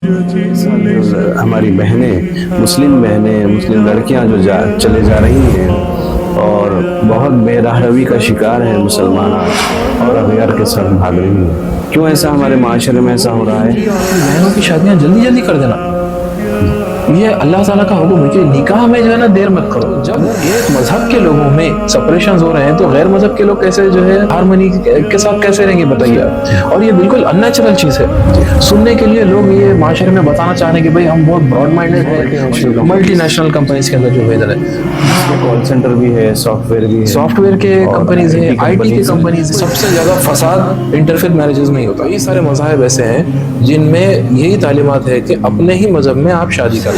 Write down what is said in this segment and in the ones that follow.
ہماری مسلم بہنیں مسلم لڑکیاں جو چلے جا رہی ہیں اور بہت بے راہ روی کا شکار ہیں مسلمان آج، اور اغیار کے ساتھ بھاگ رہی ہیں۔ کیوں ایسا ہمارے معاشرے میں ایسا ہو رہا ہے؟ بہنوں کی شادیاں جلدی جلدی کر دینا، یہ اللہ تعالیٰ کا حکم ہے کہ نکاح میں جو ہے نا دیر مت کرو۔ جب ایک مذہب کے لوگوں میں سپریشنز ہو رہے ہیں تو غیر مذہب کے لوگ کیسے جو ہے ہارمونی کے ساتھ کیسے رہیں گے بتائیے آپ؟ اور یہ بالکل ان نیچرل چیز ہے۔ سننے کے لیے لوگ یہ معاشرے میں بتانا چاہ رہے ہیں کہ بھائی ہم بہت براڈ مائنڈڈ ہیں، ملٹی نیشنل کمپنیز کے اندر جو ادھر ہے، کال سینٹر بھی ہے، سافٹ ویئر بھی ہے، سافٹ ویئر کے کمپنیز ہیں، آئی ٹی کی کمپنیز، سب سے زیادہ فساد انٹرفیتھ میرجز میں ہی ہوتا ہے۔ یہ سارے مذاہب ایسے ہیں جن میں یہی تعلیمات ہے کہ اپنے ہی مذہب میں آپ شادی کر لیں۔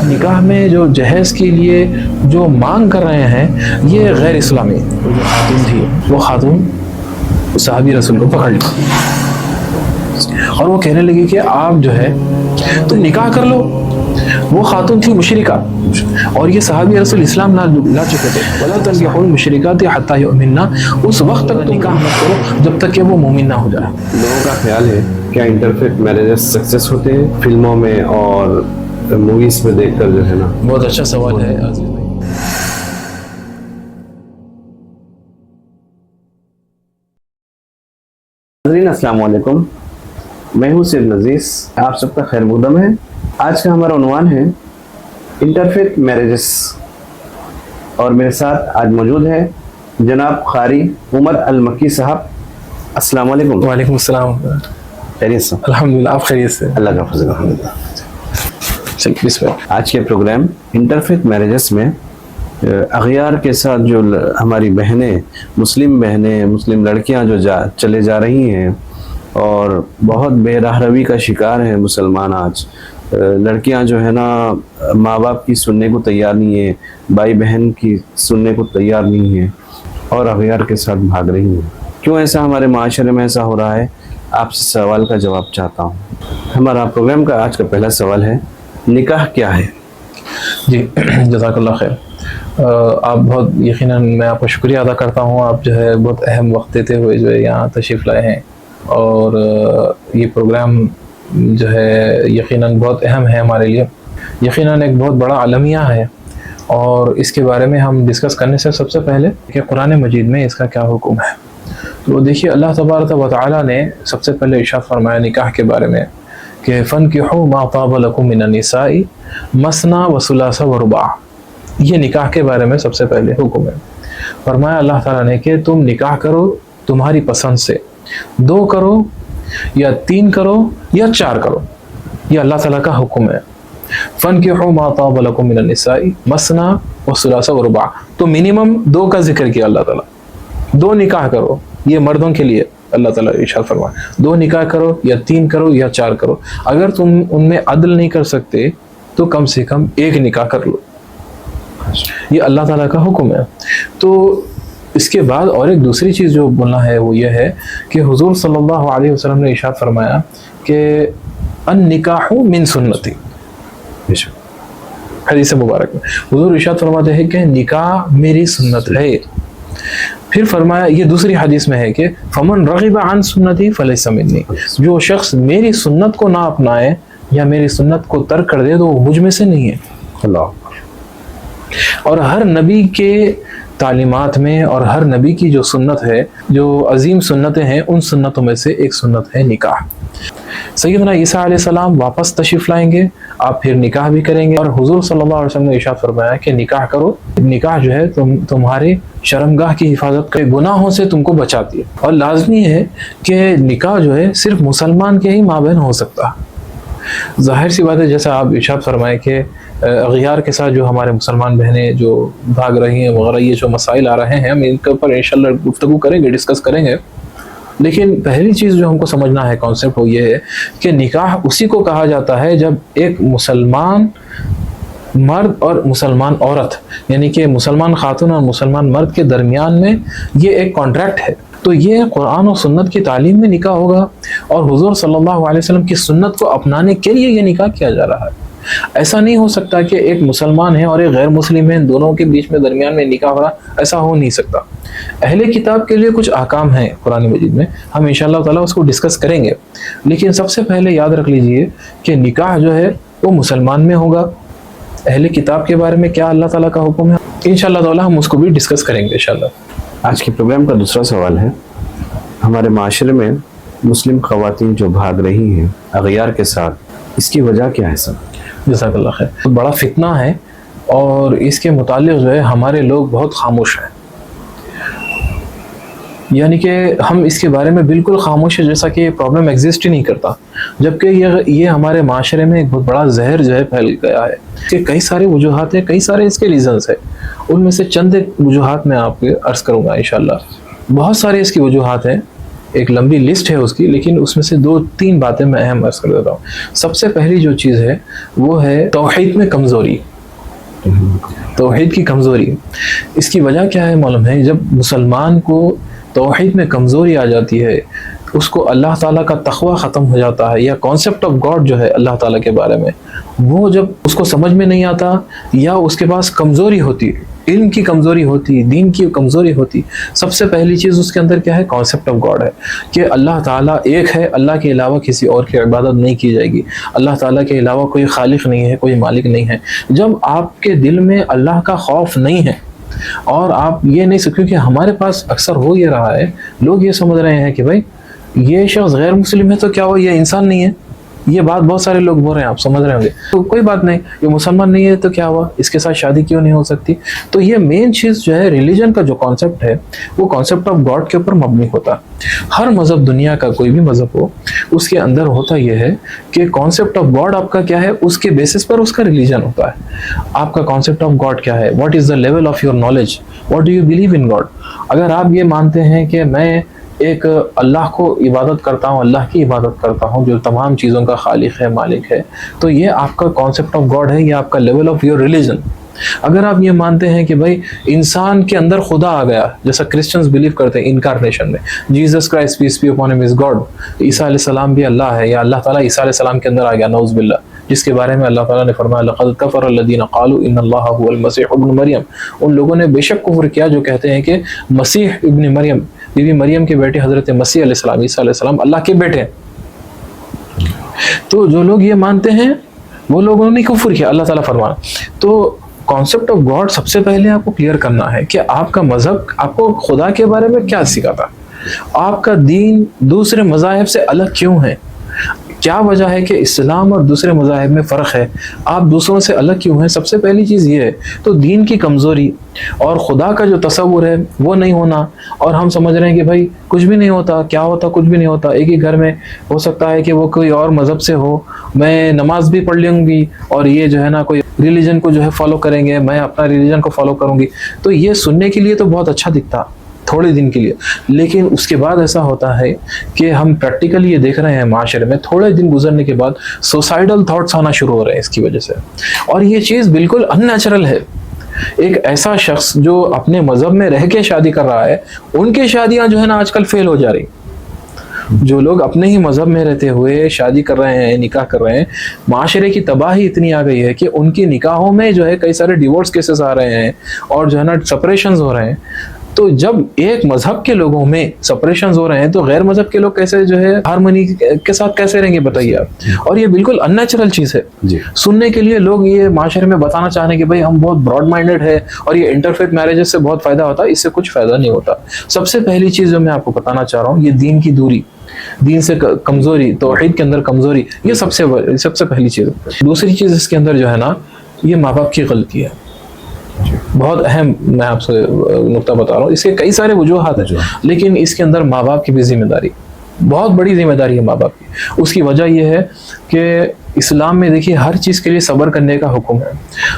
نکاح میں جو جہیز کے لیے جو مانگ کر رہے ہیں یہ غیر اسلامی۔ جو خاتون تھی وہ خاتون صحابی رسول کو پکڑ لی اور وہ کہنے لگی کہ آپ جو ہے تم نکاح کر لو۔ وہ خاتون تھی مشرکہ اور یہ صحابی رسول اسلام لا چکے تھے۔ وَلَا تَنْكِحُوا الْمُشْرِكَاتِ حَتَّى يُؤْمِنَّ، اس وقت تک نکاح مت کرو جب تک کہ وہ مومن نہ ہو جائے۔ لوگوں کا خیال ہے کیا انٹرفیتھ میرجز سکسیس ہوتے ہیں فلموں میں اور موویز میں دیکھ کر جو ہے نا؟ بہت اچھا سوال ہے عزیز بھائی۔ ناظرین السلام علیکم، میں ہوں سید نزیز، آپ سب کا خیر مقدم ہے۔ آج کا ہمارا عنوان ہے انٹرفیتھ میرجز، اور میرے ساتھ آج موجود ہے جناب قاری عمر المکی صاحب۔ السلام علیکم۔ وعلیکم السلام۔ خیریت سے؟ الحمدللہ، آپ خیریت سے؟ اللہ کا فضل الحمدللہ۔ چلیے بسم اللہ۔ آج کے پروگرام انٹرفیتھ میرجز میں اغیار کے ساتھ جو ہماری مسلم بہنیں مسلم لڑکیاں جو چلے جا رہی ہیں اور بہت بے راہ روی کا شکار ہیں مسلمان آج۔ لڑکیاں جو ہے نا ماں باپ کی سننے کو تیار نہیں ہیں، بھائی بہن کی سننے کو تیار نہیں ہیں اور اغیار کے ساتھ بھاگ رہی ہیں۔ کیوں ایسا ہمارے معاشرے میں ایسا ہو رہا ہے؟ آپ سے سوال کا جواب چاہتا ہوں۔ ہمارا پروگرام کا آج کا پہلا سوال ہے، نکاح کیا ہے؟ جی جزاک اللہ خیر۔ آپ بہت یقیناً میں آپ کا شکریہ ادا کرتا ہوں، آپ جو ہے بہت اہم وقت دیتے ہوئے جو ہے یہاں تشریف لائے ہیں، اور یہ پروگرام جو ہے یقیناً بہت اہم ہے ہمارے لیے، یقیناً ایک بہت بڑا عالمیہ ہے، اور اس کے بارے میں ہم ڈسکس کرنے سے سب سے پہلے کہ قرآن مجید میں اس کا کیا حکم ہے۔ تو دیکھیے اللہ تبارک و تعالیٰ نے سب سے پہلے ارشاد فرمایا نکاح کے بارے میں کہ فَانْكِحُوا مَا طَابَ لَكُم مِّنَ النِّسَاءِ مَثْنَىٰ وَثُلَاثَ وَرُبَاعَ، یہ نکاح کے بارے میں سب سے پہلے حکم ہے۔ فرمایا اللہ تعالیٰ نے کہ تم نکاح کرو تمہاری پسند سے، 2 کرو یا 3 کرو یا 4 کرو، یہ اللہ تعالیٰ کا حکم ہے۔ فَانْكِحُوا مَا طَابَ لَكُم مِّنَ النِّسَاءِ مَثْنَىٰ وَثُلَاثَ وَرُبَاعَ، تو منیمم 2 کا ذکر کیا اللہ تعالیٰ، 2 نکاح کرو، یہ مردوں کے لیے اللہ تعالیٰ ارشاد فرمایا 2 نکاح کرو یا 3 کرو یا 4 کرو، اگر تم ان میں عدل نہیں کر سکتے تو کم سے کم 1 نکاح کر لو، یہ اللہ تعالیٰ کا حکم ہے۔ تو اس کے بعد اور ایک دوسری چیز جو بولنا ہے وہ یہ ہے کہ حضور صلی اللہ علیہ وسلم نے ارشاد فرمایا کہ النکاح من سنتی، حدیث مبارک میں حضور ارشاد فرماتے ہیں کہ نکاح میری سنت ہے۔ پھر فرمایا یہ دوسری حدیث میں ہے کہ فمن رغب عن سنتی فلیس منی، جو شخص میری سنت کو نہ اپنائے یا میری سنت کو ترک کر دے تو وہ مجھ میں سے نہیں ہے۔ اللہ۔ اور ہر نبی کے تعلیمات میں اور ہر نبی کی جو سنت ہے، جو عظیم سنتیں ہیں، ان سنتوں میں سے ایک سنت ہے نکاح۔ سیدنا عیسیٰ علیہ السلام واپس تشریف لائیں گے، آپ پھر نکاح بھی کریں گے، اور حضور صلی اللہ علیہ وسلم نے ارشاد فرمایا کہ نکاح کرو، نکاح جو ہے تمہارے شرمگاہ کی حفاظت کرے، گناہوں سے تم کو بچاتی ہے، اور لازمی ہے کہ نکاح جو ہے صرف مسلمان کے ہی مابین ہو سکتا۔ ظاہر سی بات ہے جیسا آپ ارشاد فرمائے کہ اغیار کے ساتھ جو ہمارے مسلمان بہنیں جو بھاگ رہی ہیں وغیرہ، یہ جو مسائل آ رہے ہیں ہم ان کے اوپر انشاءاللہ گفتگو کریں گے، ڈسکس کریں گے، لیکن پہلی چیز جو ہم کو سمجھنا ہے کانسیپٹ وہ یہ ہے کہ نکاح اسی کو کہا جاتا ہے جب ایک مسلمان مرد اور مسلمان عورت، یعنی کہ مسلمان خاتون اور مسلمان مرد کے درمیان میں یہ ایک کانٹریکٹ ہے، تو یہ قرآن و سنت کی تعلیم میں نکاح ہوگا، اور حضور صلی اللہ علیہ وسلم کی سنت کو اپنانے کے لیے یہ نکاح کیا جا رہا ہے۔ ایسا نہیں ہو سکتا کہ ایک مسلمان ہے اور ایک غیر مسلم ہے، دونوں کے بیچ میں درمیان میں نکاح ہو رہا، ایسا ہو نہیں سکتا۔ اہل کتاب کے لیے کچھ احکام ہیں قرآن مجید میں، ہم انشاءاللہ تعالیٰ اس کو ڈسکس کریں گے، لیکن سب سے پہلے یاد رکھ لیجئے کہ نکاح جو ہے وہ مسلمان میں ہوگا۔ اہل کتاب کے بارے میں کیا اللہ تعالیٰ کا حکم ہے، انشاءاللہ تعالیٰ ہم اس کو بھی ڈسکس کریں گے انشاءاللہ۔ آج کے پروگرام کا دوسرا سوال ہے، ہمارے معاشرے میں مسلم خواتین جو بھاگ رہی ہیں اغیار کے ساتھ، اس کی وجہ کیا ہے سر؟ جزاک اللہ خیر۔ بہت بڑا فتنہ ہے اور اس کے متعلق جو ہے ہمارے لوگ بہت خاموش ہیں، یعنی کہ ہم اس کے بارے میں بالکل خاموش ہے، جیسا کہ یہ پرابلم ایگزسٹ ہی نہیں کرتا، جبکہ یہ ہمارے معاشرے میں ایک بہت بڑا زہر جو ہے پھیل گیا ہے۔ اس کے کئی سارے وجوہات ہیں، کئی سارے اس کے ریزنز ہیں، ان میں سے چند وجوہات میں آپ کو عرض کروں گا انشاءاللہ۔ بہت سارے اس کی وجوہات ہیں، ایک لمبی لسٹ ہے اس کی، لیکن اس میں سے 2-3 باتیں میں اہم عرض کر دیتا ہوں۔ سب سے پہلی جو چیز ہے وہ ہے توحید میں کمزوری، توحید کی کمزوری۔ اس کی وجہ کیا ہے معلوم ہے؟ جب مسلمان کو توحید میں کمزوری آ جاتی ہے، اس کو اللہ تعالیٰ کا تقوی ختم ہو جاتا ہے، یا کانسیپٹ آف گاڈ جو ہے اللہ تعالیٰ کے بارے میں، وہ جب اس کو سمجھ میں نہیں آتا، یا اس کے پاس کمزوری ہوتی، علم کی کمزوری ہوتی، دین کی کمزوری ہوتی، سب سے پہلی چیز اس کے اندر کیا ہے؟ کانسیپٹ آف گاڈ ہے، کہ اللہ تعالیٰ ایک ہے، اللہ کے علاوہ کسی اور کی عبادت نہیں کی جائے گی، اللہ تعالیٰ کے علاوہ کوئی خالق نہیں ہے، کوئی مالک نہیں ہے۔ جب آپ کے دل میں اللہ کا خوف نہیں ہے، اور آپ یہ نہیں سکتے، کیونکہ ہمارے پاس اکثر ہو یہ رہا ہے، لوگ یہ سمجھ رہے ہیں کہ بھائی یہ شخص غیر مسلم ہے تو کیا ہوا، یہ انسان نہیں ہے، یہ بات بہت سارے لوگ بول رہے ہیں، آپ سمجھ رہے ہوں گے، تو کوئی بات نہیں، یہ مسلمان نہیں ہے تو کیا ہوا، اس کے ساتھ شادی کیوں نہیں ہو سکتی؟ تو یہ مین چیز جو ہے ریلیجن کا جو کانسیپٹ ہے، وہ کانسیپٹ آف گاڈ کے اوپر مبنی ہوتا۔ ہر مذہب، دنیا کا کوئی بھی مذہب ہو، اس کے اندر ہوتا یہ ہے کہ کانسیپٹ آف گاڈ آپ کا کیا ہے، اس کے بیسس پر اس کا ریلیجن ہوتا ہے۔ آپ کا کانسیپٹ آف گاڈ کیا ہے، what is the level of your knowledge, what do you believe in God. اگر آپ یہ مانتے ہیں کہ میں ایک اللہ کو عبادت کرتا ہوں، اللہ کی عبادت کرتا ہوں جو تمام چیزوں کا خالق ہے، مالک ہے، تو یہ آپ کا کانسیپٹ آف گاڈ ہے، یہ آپ کا لیول آف یور ریلیجن۔ اگر آپ یہ مانتے ہیں کہ بھائی انسان کے اندر خدا آ گیا، جیسا کرسچنز بلیو کرتے ہیں انکارنیشن میں، Jesus Christ peace be upon him is God, عیسیٰ علیہ السلام بھی اللہ ہے، یا اللہ تعالیٰ عیسیٰ علیہ السلام کے اندر آ گیا، نعوذ باللہ، جس کے بارے میں اللہ تعالیٰ نے فرمایا لقد کفر الذین قالوا ان اللہ هو المسیح ابن مریم، ان لوگوں نے بے شک کفر کیا جو کہتے ہیں کہ مسیح ابن مریم، بی بی مریم کے بیٹے حضرت مسیح علیہ السلام، عیسیٰ علیہ السلام اللہ کے بیٹے ہیں۔ تو جو لوگ یہ مانتے ہیں وہ لوگوں نے کفر کیا، اللہ تعالیٰ فرمایا۔ تو کانسیپٹ آف گاڈ سب سے پہلے آپ کو کلیئر کرنا ہے کہ آپ کا مذہب آپ کو خدا کے بارے میں کیا سکھاتا، آپ کا دین دوسرے مذاہب سے الگ کیوں ہے، کیا وجہ ہے کہ اسلام اور دوسرے مذاہب میں فرق ہے، آپ دوسروں سے الگ کیوں ہیں۔ سب سے پہلی چیز یہ ہے، تو دین کی کمزوری اور خدا کا جو تصور ہے وہ نہیں ہونا، اور ہم سمجھ رہے ہیں کہ بھائی کچھ بھی نہیں ہوتا، کیا ہوتا، کچھ بھی نہیں ہوتا، ایک ہی گھر میں ہو سکتا ہے کہ وہ کوئی اور مذہب سے ہو، میں نماز بھی پڑھ لوں گی اور یہ جو ہے نا کوئی ریلیجن کو جو ہے فالو کریں گے، میں اپنا ریلیجن کو فالو کروں گی، تو یہ سننے کے لیے تو بہت اچھا دکھتا تھوڑے دن کے لیے، لیکن اس کے بعد ایسا ہوتا ہے کہ ہم پریکٹیکلی یہ دیکھ رہے ہیں معاشرے میں، تھوڑے دن گزرنے کے بعد سوسائیڈل تھاٹس آنا شروع ہو رہے ہیں اس کی وجہ سے، اور یہ چیز بالکل ان نیچرل ہے۔ ایک ایسا شخص جو اپنے مذہب میں رہ کے شادی کر رہا ہے، ان کی شادیاں جو ہے نا آج کل فیل ہو جا رہی، جو لوگ اپنے ہی مذہب میں رہتے ہوئے شادی کر رہے ہیں، نکاح کر رہے ہیں، معاشرے کی تباہی اتنی آ گئی ہے کہ ان کی نکاحوں میں جو ہے کئی سارے ڈیورس کیسز آ رہے ہیں اور جو ہے نا سپریشنز ہو رہے ہیں۔ تو جب ایک مذہب کے لوگوں میں سپریشنز ہو رہے ہیں تو غیر مذہب کے لوگ کیسے جو ہے ہارمونی کے ساتھ کیسے رہیں گے بتائیے آپ، اور یہ بالکل ان نیچرل چیز ہے۔ سننے کے لیے لوگ یہ معاشرے میں بتانا چاہ رہے ہیں کہ بھائی ہم بہت براڈ مائنڈڈ ہے اور یہ انٹرفیتھ میرجز سے بہت فائدہ ہوتا ہے، اس سے کچھ فائدہ نہیں ہوتا۔ سب سے پہلی چیز جو میں آپ کو بتانا چاہ رہا ہوں، یہ دین کی دوری، دین سے کمزوری، توحید کے اندر کمزوری، یہ سب سے پہلی چیز۔ دوسری چیز اس کے اندر جو ہے نا، یہ ماں باپ کی غلطی ہے، بہت اہم میں آپ سے نقطہ بتا رہا ہوں، اس کے کئی سارے وجوہات ہیں، لیکن اس کے اندر ماں باپ کی بھی ذمہ داری، بہت بڑی ذمہ داری ہے ماں باپ کی۔ اس کی وجہ یہ ہے کہ اسلام میں دیکھیے ہر چیز کے لیے صبر کرنے کا حکم ہے،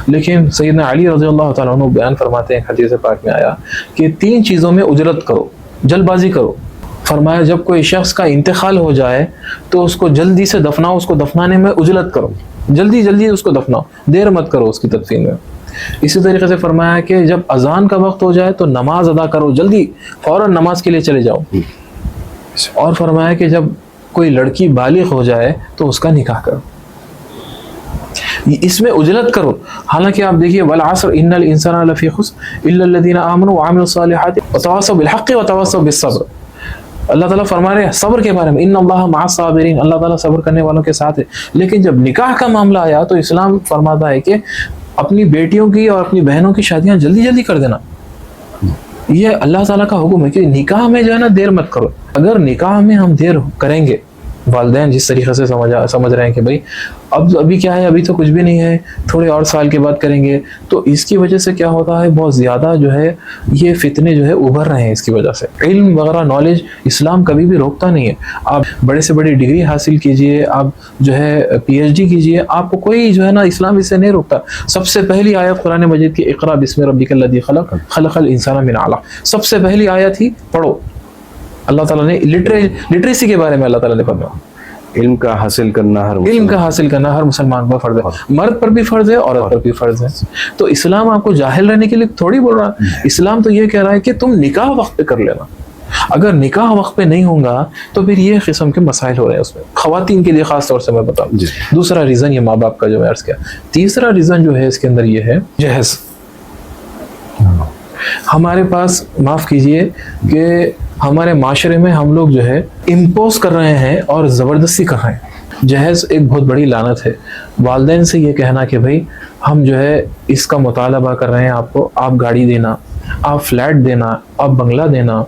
لیکن سیدنا علی رضی اللہ تعالیٰ عنہ بیان فرماتے ہیں، حدیث پاک میں آیا کہ 3 چیزوں میں اجرت کرو، جلد بازی کرو۔ فرمایا جب کوئی شخص کا انتقال ہو جائے تو اس کو جلدی سے دفناؤ، اس کو دفنانے میں اجرت کرو، جلدی جلدی اس کو دفناؤ، دیر مت کرو اس کی تدفین میں۔ اسی طریقے سے فرمایا کہ جب اذان کا وقت ہو جائے تو نماز ادا کرو، جلدی فوراً نماز کے لیے چلے جاؤ۔ اور فرمایا کہ جب کوئی لڑکی بالغ ہو جائے تو اس کا نکاح کرو۔ اس میں اجلت کرو. حالانکہ آپ دیکھیے والعصر ان الانسان لفی خسر الا الذین آمنوا وعملوا الصالحات وتواصوا بالحق وتواصوا بالصبر. اللہ تعالیٰ فرما رہے ہیں صبر کے بارے میں ان اللہ مع الصابرین، اللہ تعالیٰ صبر کرنے والوں کے ساتھ ہے. لیکن جب نکاح کا معاملہ آیا تو اسلام فرماتا ہے کہ اپنی بیٹیوں کی اور اپنی بہنوں کی شادیاں جلدی جلدی کر دینا. یہ اللہ تعالیٰ کا حکم ہے کہ نکاح میں جو ہے نا دیر مت کرو. اگر نکاح میں ہم دیر کریں گے، والدین جس طریقے سے سمجھ رہے ہیں کہ بھائی ابھی کیا ہے، ابھی تو کچھ بھی نہیں ہے، تھوڑے اور سال کے بعد کریں گے، تو اس کی وجہ سے کیا ہوتا ہے بہت زیادہ جو ہے یہ فتنے جو ہے ابھر رہے ہیں. اس کی وجہ سے علم وغیرہ نالج اسلام کبھی بھی روکتا نہیں ہے. آپ بڑے سے بڑی ڈگری حاصل کیجئے، آپ جو ہے پی ایچ ڈی کیجئے، آپ کو کوئی جو ہے نا اسلام اس سے نہیں روکتا. سب سے پہلی آیت قرآن مجید کی اقرا بسم ربک الذی خلق خلق الانسان من علق، سب سے پہلی آیت ہی پڑھو. اللہ تعالیٰ نے لٹریسی کے بارے میں اللہ تعالیٰ نے فرمایا علم کا حاصل کرنا ہر مسلمان پر فرض ہے، مرد پر بھی فرض ہے، عورت پر بھی فرض ہے. تو اسلام آپ کو جاہل رہنے کے لیے تھوڑی بول رہا ہے. اسلام تو یہ کہہ رہا ہے کہ تم نکاح وقت پہ کر لینا. اگر نکاح وقت پہ نہیں ہوگا تو پھر یہ قسم کے مسائل ہو رہے ہیں اس میں، خواتین کے لیے خاص طور سے میں بتاؤں. دوسرا ریزن یہ ماں باپ کا جو میں عرض کیا. تیسرا ریزن جو ہے اس کے اندر یہ ہے جہیز. ہمارے پاس معاف کیجئے کہ ہمارے معاشرے میں ہم لوگ جو ہے امپوز کر رہے ہیں اور زبردستی کر رہے ہیں. جہیز ایک بہت بڑی لعنت ہے. والدین سے یہ کہنا کہ بھائی ہم جو ہے اس کا مطالبہ کر رہے ہیں آپ کو، آپ گاڑی دینا، آپ فلیٹ دینا، آپ بنگلہ دینا،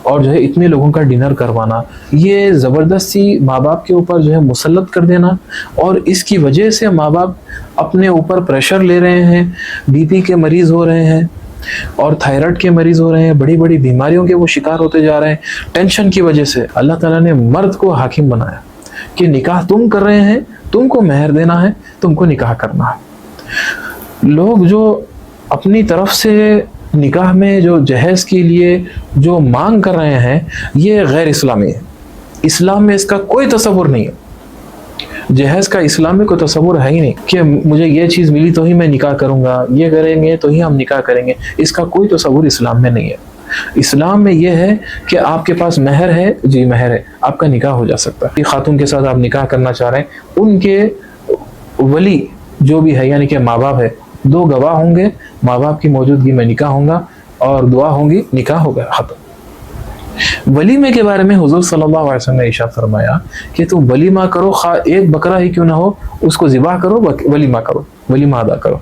اور جو ہے اتنے لوگوں کا ڈنر کروانا، یہ زبردستی ماں باپ کے اوپر جو ہے مسلط کر دینا. اور اس کی وجہ سے ماں باپ اپنے اوپر پریشر لے رہے ہیں، بی پی کے مریض ہو رہے ہیں اور تھائرائڈ کے مریض ہو رہے ہیں، بڑی بڑی بیماریوں کے وہ شکار ہوتے جا رہے ہیں ٹینشن کی وجہ سے. اللہ تعالیٰ نے مرد کو حاکم بنایا کہ نکاح تم کر رہے ہیں، تم کو مہر دینا ہے، تم کو نکاح کرنا ہے. لوگ جو اپنی طرف سے نکاح میں جو جہیز کے لیے جو مانگ کر رہے ہیں یہ غیر اسلامی ہے. اسلام میں اس کا کوئی تصور نہیں ہے. جہیز کا اسلام میں کوئی تصور ہے ہی نہیں کہ مجھے یہ چیز ملی تو ہی میں نکاح کروں گا، یہ کریں گے تو ہی ہم نکاح کریں گے. اس کا کوئی تصور اسلام میں نہیں ہے. اسلام میں یہ ہے کہ آپ کے پاس مہر ہے، جی مہر ہے، آپ کا نکاح ہو جا سکتا ہے. خاتون کے ساتھ آپ نکاح کرنا چاہ رہے ہیں، ان کے ولی جو بھی ہے یعنی کہ ماں باپ ہے، 2 گواہ ہوں گے، ماں باپ کی موجودگی میں نکاح ہوگا اور دعا ہوں گی، نکاح ہوگا ختم. ولیمے کے بارے میں حضور صلی اللہ علیہ وسلم نے ارشاد فرمایا کہ تم ولیمہ کرو، خواہ ایک بکرا ہی کیوں نہ ہو، اس کو ذبح کرو، ولیمہ کرو، ولیمہ ادا کرو.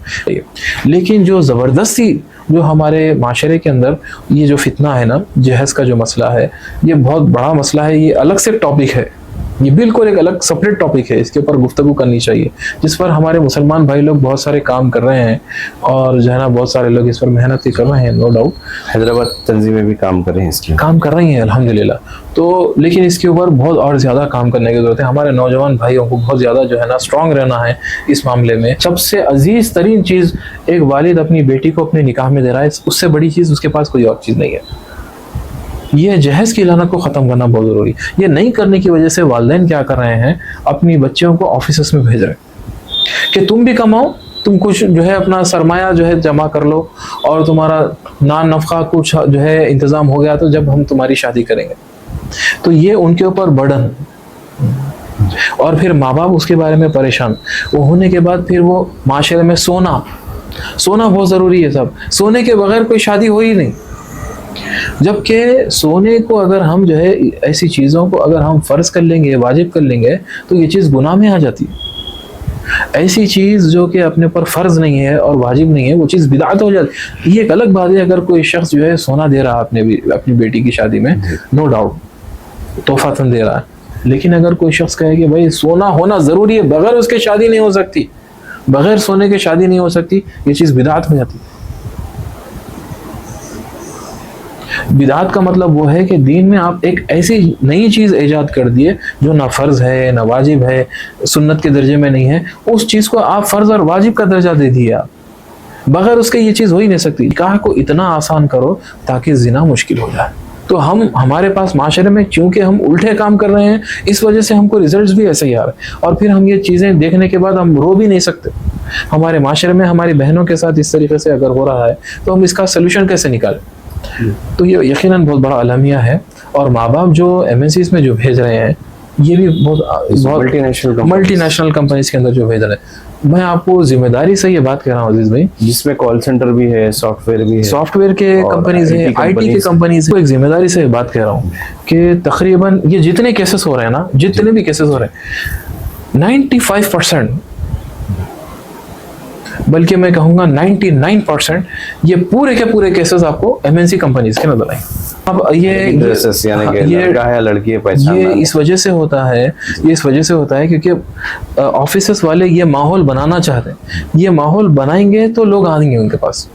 لیکن جو زبردستی جو ہمارے معاشرے کے اندر یہ جو فتنہ ہے نا، جہیز کا جو مسئلہ ہے، یہ بہت بڑا مسئلہ ہے. یہ الگ سے ٹاپک ہے، یہ بالکل ایک الگ سپریٹ ٹاپک ہے. اس کے اوپر گفتگو کرنی چاہیے، جس پر ہمارے مسلمان بھائی لوگ بہت سارے کام کر رہے ہیں اور جو ہے نا بہت سارے لوگ اس پر محنت بھی کر رہے ہیں. نو ڈاؤٹ حیدرآباد تنظیمیں بھی کام کر رہی ہیں، اس کی کام کر رہی ہیں الحمدللہ. تو لیکن اس کے اوپر بہت اور زیادہ کام کرنے کی ضرورت ہے. ہمارے نوجوان بھائیوں کو بہت زیادہ جو ہے نا اسٹرانگ رہنا ہے اس معاملے میں. سب سے عزیز ترین چیز ایک والد اپنی بیٹی کو اپنے نکاح میں دے رہا ہے، اس سے بڑی چیز اس کے پاس کوئی اور چیز نہیں ہے. یہ جہیز کی لعنت کو ختم کرنا بہت ضروری. یہ نہیں کرنے کی وجہ سے والدین کیا کر رہے ہیں، اپنی بچیوں کو آفیسز میں بھیج رہے ہیں کہ تم بھی کماؤ، تم کچھ جو ہے اپنا سرمایہ جو ہے جمع کر لو، اور تمہارا نان نفقہ کچھ جو ہے انتظام ہو گیا تو جب ہم تمہاری شادی کریں گے. تو یہ ان کے اوپر برڈن، اور پھر ماں باپ اس کے بارے میں پریشان. وہ ہونے کے بعد پھر وہ معاشرے میں سونا بہت ضروری ہے. سب سونے کے بغیر کوئی شادی ہو ہی نہیں. جبکہ سونے کو اگر ہم جو ہے ایسی چیزوں کو اگر ہم فرض کر لیں گے، واجب کر لیں گے، تو یہ چیز گناہ میں آ جاتی ہے. ایسی چیز جو کہ اپنے پر فرض نہیں ہے اور واجب نہیں ہے، وہ چیز بدعت ہو جاتی. یہ ایک الگ بات ہے اگر کوئی شخص جو ہے سونا دے رہا اپنی بیٹی کی شادی میں، نو ڈاؤٹ تحفہ دے رہا ہے. لیکن اگر کوئی شخص کہے کہ بھائی سونا ہونا ضروری ہے، بغیر اس کے شادی نہیں ہو سکتی، بغیر سونے کے شادی نہیں ہو سکتی، یہ چیز بدعت ہو جاتی ہے. بدعت کا مطلب وہ ہے کہ دین میں آپ ایک ایسی نئی چیز ایجاد کر دیے جو نہ فرض ہے نہ واجب ہے، سنت کے درجے میں نہیں ہے، اس چیز کو آپ فرض اور واجب کا درجہ دے دیے. آپ بغیر اس کے یہ چیز ہو ہی نہیں سکتی. نکاح کو اتنا آسان کرو تاکہ زنا مشکل ہو جائے. تو ہمارے پاس معاشرے میں چونکہ ہم الٹے کام کر رہے ہیں، اس وجہ سے ہم کو ریزلٹس بھی ایسے ہی آ رہے ہیں. اور پھر ہم یہ چیزیں دیکھنے کے بعد ہم رو بھی نہیں سکتے. ہمارے معاشرے میں ہماری بہنوں کے ساتھ اس طریقے سے اگر ہو رہا ہے تو ہم اس کا سلوشن کیسے نکالیں؟ تو یہ یقیناً بہت بڑا المیہ ہے. اور ماں باپ جو MNCs میں جو بھیج رہے ہیں یہ بھی بہت ملٹی نیشنل کمپنیز کے اندر جو بھیج رہے ہیں. میں آپ کو ذمہ داری سے یہ بات کہہ رہا ہوں عزیز بھائی, جس میں کال سینٹر بھی ہے, سافٹ ویئر بھی ہے, سافٹ ویئر کے کمپنیز ہیں, آئی ٹی کے کمپنیز ہیں. ایک ذمہ داری سے بات کہہ رہا ہوں کہ تقریباً یہ جتنے کیسز ہو رہے ہیں نا, جتنے بھی کیسز ہو رہے ہیں 95%, بلکہ میں کہوں گا 99%, یہ پورے کے پورے کیسز آپ کو ایم این سی کمپنیز کے نظر آئیں. اب یہ اس وجہ سے ہوتا ہے, یہ اس وجہ سے ہوتا ہے کیونکہ آفیسز والے یہ ماحول بنانا چاہتے ہیں. یہ ماحول بنائیں گے تو لوگ آئیں گے ان کے پاس.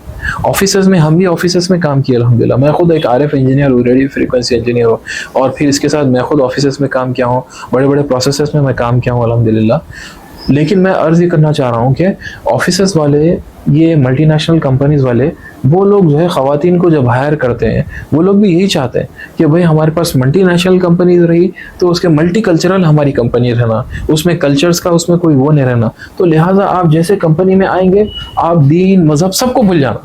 آفیسز میں, ہم بھی آفیسز میں کام کیا الحمدللہ. میں خود ایک RF انجینئر ہوں, ریڈیو فریکوینسی انجینئر ہوں, اور پھر اس کے ساتھ میں خود آفیسز میں کام کیا ہوں, بڑے بڑے پروسیسز میں کام کیا ہوں الحمدللہ. لیکن میں عرض یہ کرنا چاہ رہا ہوں کہ آفیسز والے, یہ ملٹی نیشنل کمپنیز والے, وہ لوگ جو ہے خواتین کو جب ہائر کرتے ہیں, وہ لوگ بھی یہی چاہتے ہیں کہ بھائی ہمارے پاس ملٹی نیشنل کمپنیز رہی تو اس کے ملٹی کلچرل ہماری کمپنی رہنا, اس میں کلچرز کا اس میں کوئی وہ نہیں رہنا. تو لہٰذا آپ جیسے کمپنی میں آئیں گے, آپ دین مذہب سب کو بھول جانا,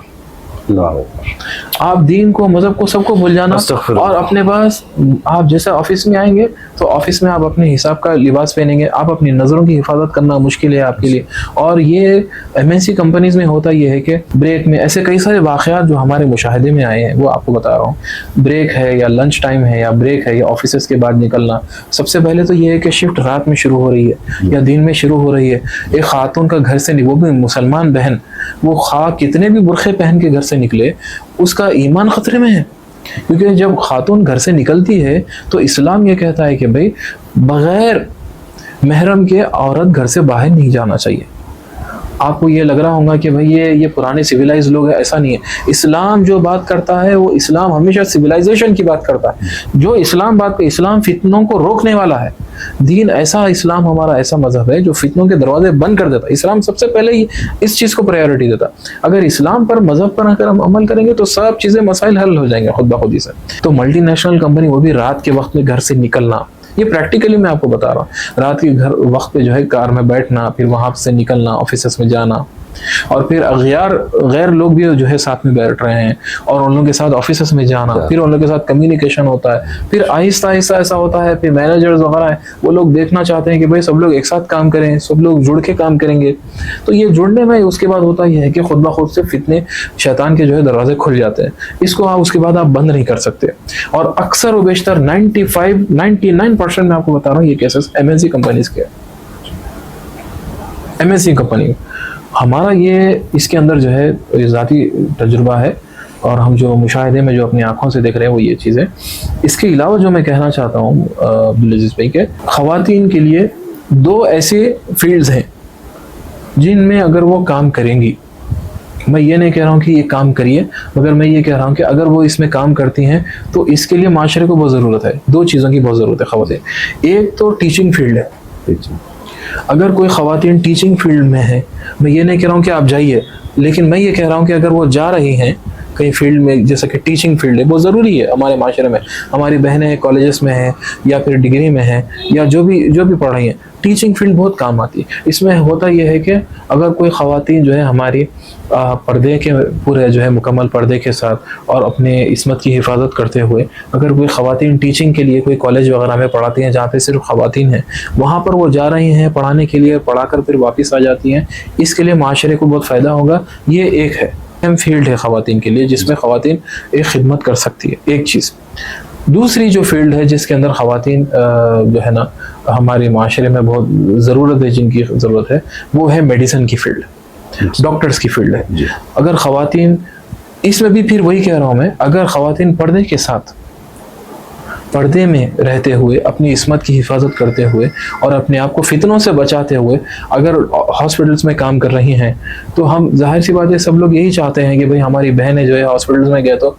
آپ دین کو مذہب کو سب کو بھول جانا, اور اپنے پاس آپ جیسے آفس میں آئیں گے تو آفس میں آپ اپنے حساب کا لباس پہنیں گے. آپ اپنی نظروں کی حفاظت کرنا مشکل ہے آپ کے لیے. اور یہ ایم این سی کمپنیز میں ہوتا یہ ہے کہ بریک میں ایسے کئی سارے واقعات جو ہمارے مشاہدے میں آئے ہیں وہ آپ کو بتا رہا ہوں. بریک ہے یا لنچ ٹائم ہے یا بریک ہے یا آفیسز کے بعد نکلنا, سب سے پہلے تو یہ ہے کہ شفٹ رات میں شروع ہو رہی ہے یا دن میں شروع ہو رہی ہے. ایک خاتون کا گھر سے, وہ بھی مسلمان بہن, وہ خواہ کتنے بھی برقعے پہن کے گھر سے نکلے, اس کا ایمان خطرے میں ہے. کیونکہ جب خاتون گھر سے نکلتی ہے تو اسلام یہ کہتا ہے کہ بھئی بغیر محرم کے عورت گھر سے باہر نہیں جانا چاہیے. آپ کو یہ لگ رہا ہوگا کہ بھئی یہ پرانے سویلائز لوگ ہیں, ایسا نہیں ہے. اسلام جو بات کرتا ہے وہ اسلام ہمیشہ سویلائزیشن کی بات کرتا ہے. جو اسلام بات کرتا ہے, اسلام فتنوں کو روکنے والا ہے. دین ایسا, اسلام ہمارا ایسا مذہب ہے جو فتنوں کے دروازے بند کر دیتا. اسلام سب سے پہلے ہی اس چیز کو پرائیورٹی دیتا. اگر اسلام پر, مذہب پر اگر ہم عمل کریں گے تو سب چیزیں, مسائل حل ہو جائیں گے خود بخود ہی سے. تو ملٹی نیشنل کمپنی, وہ بھی رات کے وقت میں گھر سے نکلنا, یہ پریکٹیکلی میں آپ کو بتا رہا ہوں. رات کے وقت پہ جو ہے کار میں بیٹھنا, پھر وہاں سے نکلنا, آفیسز میں جانا, اور پھر غیر لوگ بھی جو ہے ساتھ میں بیٹھ رہے ہیں, اور ان لوگوں کے ساتھ آفیسز میں جانا, پھر ان لوگوں کے ساتھ کمیونیکیشن ہوتا ہے. پھر آہستہ آہستہ ایسا ہوتا ہے, پھر مینیجرز وغیرہ ہیں, وہ لوگ دیکھنا چاہتے ہیں کہ بھائی سب لوگ ایک ساتھ کام کریں, سب لوگ جڑ کے کام کریں گے. تو یہ جڑنے میں اس کے بعد ہوتا یہ ہے کہ خود بخود سے فتنے, شیطان کے جو ہے دروازے کھل جاتے ہیں. اس کو آپ اس کے بعد آپ بند نہیں کر سکتے. اور اکثر و بیشتر 99% میں آپ کو بتا رہا ہوں یہ cases M N C companies کے. ایم این سی کمپنی ہمارا یہ, اس کے اندر جو ہے ذاتی تجربہ ہے, اور ہم جو مشاہدے میں جو اپنی آنکھوں سے دیکھ رہے ہیں وہ یہ چیز ہے. اس کے علاوہ جو میں کہنا چاہتا ہوں عبدالعزیز بھائی, کہ خواتین کے لیے 2 ایسے فیلڈز ہیں جن میں اگر وہ کام کریں گی, میں یہ نہیں کہہ رہا ہوں کہ یہ کام کریے, مگر میں یہ کہہ رہا ہوں کہ اگر وہ اس میں کام کرتی ہیں تو اس کے لیے معاشرے کو بہت ضرورت ہے. 2 چیزوں کی بہت ضرورت ہے خواتین. ایک تو ٹیچنگ فیلڈ ہے. اگر کوئی خواتین ٹیچنگ فیلڈ میں ہے, میں یہ نہیں کہہ رہا ہوں کہ آپ جائیے, لیکن میں یہ کہہ رہا ہوں کہ اگر وہ جا رہی ہیں کئی فیلڈ میں, جیسا کہ ٹیچنگ فیلڈ ہے, بہت ضروری ہے ہمارے معاشرے میں. ہماری بہنیں کالجز میں ہیں یا پھر ڈگری میں ہیں یا جو بھی پڑھ رہی ہیں, ٹیچنگ فیلڈ بہت کام آتی ہے. اس میں ہوتا یہ ہے کہ اگر کوئی خواتین جو ہے ہماری پردے کے پورے جو ہے مکمل پردے کے ساتھ اور اپنے عصمت کی حفاظت کرتے ہوئے, اگر کوئی خواتین ٹیچنگ کے لیے کوئی کالج وغیرہ میں پڑھاتی ہیں جہاں پہ صرف خواتین ہیں, وہاں پر وہ جا رہی ہیں پڑھانے کے لیے, پڑھا کر پھر واپس آ جاتی ہیں, اس کے لیے معاشرے کو بہت فائدہ ہوگا. یہ ایک ہے اہم فیلڈ ہے خواتین کے لیے جس میں خواتین ایک خدمت کر سکتی ہے, ایک چیز. دوسری جو فیلڈ ہے جس کے اندر خواتین جو ہے نا ہمارے معاشرے میں بہت ضرورت ہے, جن کی ضرورت ہے, وہ ہے میڈیسن کی فیلڈ, ڈاکٹرز کی فیلڈ ہے. اگر خواتین, اس میں بھی پھر وہی کہہ رہا ہوں میں, اگر خواتین پردے کے ساتھ, پردے میں رہتے ہوئے, اپنی عصمت کی حفاظت کرتے ہوئے اور اپنے آپ کو فتنوں سے بچاتے ہوئے اگر ہاسپٹلس میں کام کر رہی ہیں, تو ہم ظاہر سی بات ہے سب لوگ یہی چاہتے ہیں کہ بھئی ہماری بہنیں جو ہے ہاسپٹلس میں گئے تو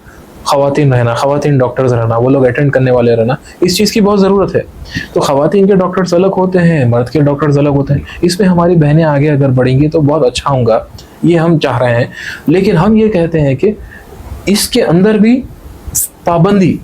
خواتین رہنا, خواتین ڈاکٹرز رہنا, وہ لوگ اٹینڈ کرنے والے رہنا. اس چیز کی بہت ضرورت ہے. تو خواتین کے ڈاکٹرز الگ ہوتے ہیں, مرد کے ڈاکٹرز الگ ہوتے ہیں. اس میں ہماری بہنیں آگے اگر بڑھیں گی تو بہت اچھا ہوگا, یہ ہم چاہ رہے ہیں. لیکن ہم یہ کہتے ہیں کہ اس کے اندر بھی پابندی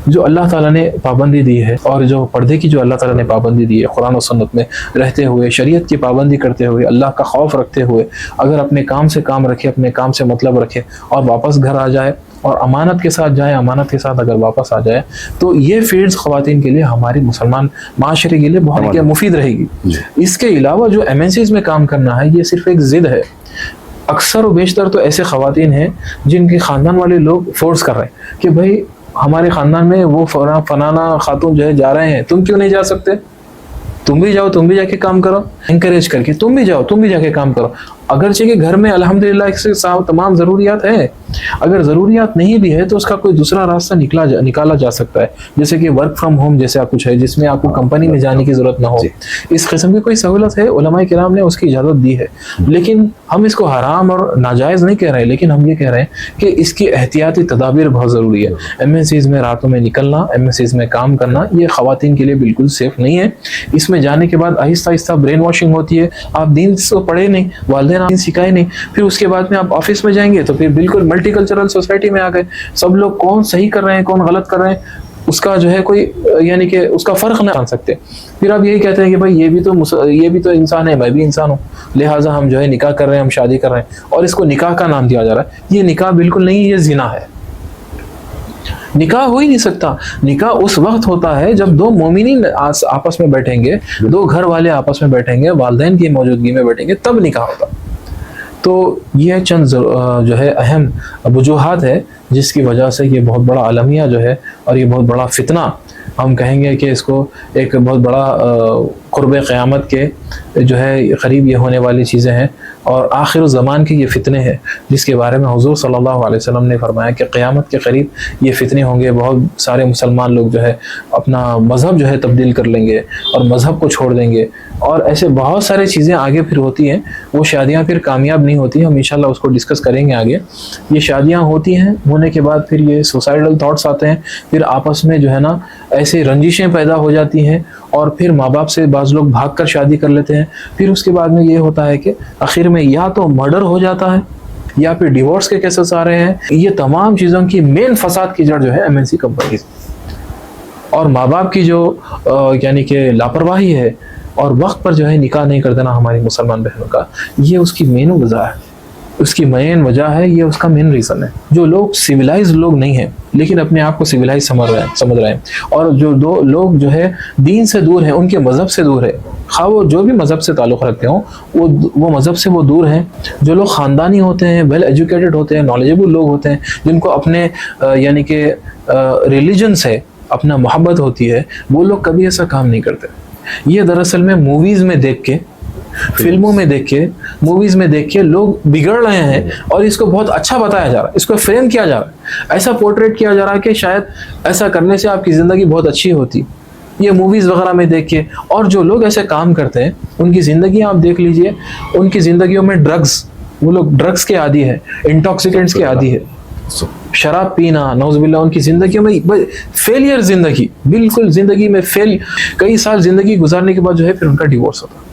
جو اللہ تعالیٰ نے پابندی دی ہے, اور جو پردے کی جو اللہ تعالیٰ نے پابندی دی ہے, قرآن و سنت میں رہتے ہوئے, شریعت کی پابندی کرتے ہوئے, اللہ کا خوف رکھتے ہوئے, اگر اپنے کام سے کام رکھے, اپنے کام سے مطلب رکھے اور واپس گھر آ جائے اور امانت کے ساتھ جائیں, امانت کے ساتھ اگر واپس آ جائے تو یہ فیلڈز خواتین کے لیے, ہماری مسلمان معاشرے کے لیے بہت مفید رہے گی. اس کے علاوہ جو MNCs میں کام کرنا ہے یہ صرف ایک ضد ہے. اکثر و بیشتر تو ایسے خواتین ہیں جن کے خاندان والے لوگ فورس کر رہے ہیں کہ بھائی ہمارے خاندان میں وہ فلانا خاتون جو ہے جا رہے ہیں, تم کیوں نہیں جا سکتے, تم بھی جاؤ, تم بھی جا کے کام کرو, انکریج کر کے تم بھی جاؤ, تم بھی جا کے کام کرو. اگرچہ کہ گھر میں الحمدللہ اس سے تمام ضروریات ہیں, اگر ضروریات نہیں بھی ہے تو اس کا کوئی دوسرا راستہ نکالا جا سکتا ہے, جیسے کہ ورک فرام ہوم جیسا کچھ ہے جس میں آپ کو کمپنی میں جانے کی ضرورت نہ ہو. اس قسم کی کوئی سہولت ہے, علماء کرام نے اس کی اجازت دی ہے, لیکن ہم اس کو حرام اور ناجائز نہیں کہہ رہے, لیکن ہم یہ کہہ رہے ہیں کہ اس کی احتیاطی تدابیر بہت ضروری ہے. MNCs میں راتوں میں نکلنا, MNCs میں کام کرنا یہ خواتین کے لیے بالکل سیف نہیں ہے. اس میں جانے کے بعد آہستہ آہستہ برین واشنگ ہوتی ہے. آپ دین کو پڑھے نہیں, والدین دین سکھائے نہیں, پھر اس کے بعد میں آپ آفس میں جائیں گے تو پھر بالکل ملٹی کلچرل سوسائٹی میں آ گئے. سب لوگ کون صحیح کر رہے ہیں کون غلط کر رہے ہیں اس کا جو ہے کوئی یعنی کہ اس کا فرق نہ جان سکتے. پھر آپ یہی کہتے ہیں کہ بھائی یہ بھی تو انسان ہے, میں بھی انسان ہوں, لہٰذا ہم جو ہے نکاح کر رہے ہیں, ہم شادی کر رہے ہیں, اور اس کو نکاح کا نام دیا جا رہا ہے. یہ نکاح بالکل نہیں, یہ زنا ہے. نکاح ہو ہی نہیں سکتا. نکاح اس وقت ہوتا ہے جب دو مومنین آپس میں بیٹھیں گے, دو گھر والے آپس میں بیٹھیں گے, والدین کی موجودگی میں بیٹھیں گے, تب نکاح ہوتا. تو یہ چند جو ہے اہم وجوہات ہے جس کی وجہ سے یہ بہت بڑا عالمیہ جو ہے اور یہ بہت بڑا فتنہ, ہم کہیں گے کہ اس کو ایک بہت بڑا قرب قیامت کے جو ہے قریب یہ ہونے والی چیزیں ہیں, اور آخر الزمان کے یہ فتنے ہیں جس کے بارے میں حضور صلی اللہ علیہ وسلم نے فرمایا کہ قیامت کے قریب یہ فتنے ہوں گے. بہت سارے مسلمان لوگ جو ہے اپنا مذہب جو ہے تبدیل کر لیں گے اور مذہب کو چھوڑ دیں گے, اور ایسے بہت سارے چیزیں آگے پھر ہوتی ہیں. وہ شادیاں پھر کامیاب نہیں ہوتی, ہم انشاءاللہ اس کو ڈسکس کریں گے آگے. یہ شادیاں ہوتی ہیں, ہونے کے بعد پھر یہ سوسائڈل تھاٹس آتے ہیں, پھر آپس میں جو ہے نا ایسے رنجشیں پیدا ہو جاتی ہیں, اور پھر ماں باپ سے بعض لوگ بھاگ کر شادی کر لیتے ہیں. پھر اس کے بعد میں یہ ہوتا ہے کہ آخر میں یا تو مرڈر ہو جاتا ہے یا پھر ڈیورس کے کیسز آ رہے ہیں. یہ تمام چیزوں کی مین فساد کی جڑ جو ہے MNC کمپنیز, اور ماں باپ کی جو یعنی کہ لاپرواہی ہے اور وقت پر جو ہے نکاح نہیں کر دینا ہماری مسلمان بہنوں کا, یہ اس کی مین وجہ ہے, اس کی مین وجہ ہے, یہ اس کا مین ریزن ہے. جو لوگ سویلائز لوگ نہیں ہیں لیکن اپنے آپ کو سویلائز سمجھ رہے ہیں, اور جو دو لوگ جو ہے دین سے دور ہیں, ان کے مذہب سے دور ہے, خواہ وہ جو بھی مذہب سے تعلق رکھتے ہوں وہ مذہب سے وہ دور ہیں. جو لوگ خاندانی ہوتے ہیں, ویل ایجوکیٹڈ ہوتے ہیں, نالجیبل لوگ ہوتے ہیں, جن کو اپنے یعنی کہ ریلیجن سے اپنا محبت ہوتی ہے, وہ لوگ کبھی ایسا کام نہیں کرتے. یہ دراصل میں موویز میں دیکھ کے, فلموں میں دیکھ کے, موویز میں دیکھ کے لوگ بگڑ رہے ہیں, اور اس کو بہت اچھا بتایا جا رہا ہے, اس کو فریم کیا جا رہا ہے, ایسا پورٹریٹ کیا جا رہا ہے کہ شاید ایسا کرنے سے آپ کی زندگی بہت اچھی ہوتی. یہ موویز وغیرہ میں دیکھ کے, اور جو لوگ ایسے کام کرتے ہیں ان کی زندگی آپ دیکھ لیجئے, ان کی زندگیوں میں ڈرگز, وہ لوگ ڈرگز کے عادی ہیں, انٹاکسیکینٹس کے عادی ہے, شراب پینا, نعوذ باللہ, ان کی زندگیوں میں فیلئر زندگی, بالکل زندگی میں فیل, کئی سال زندگی گزارنے کے بعد جو ہے پھر ان کا ڈیورس ہوتا.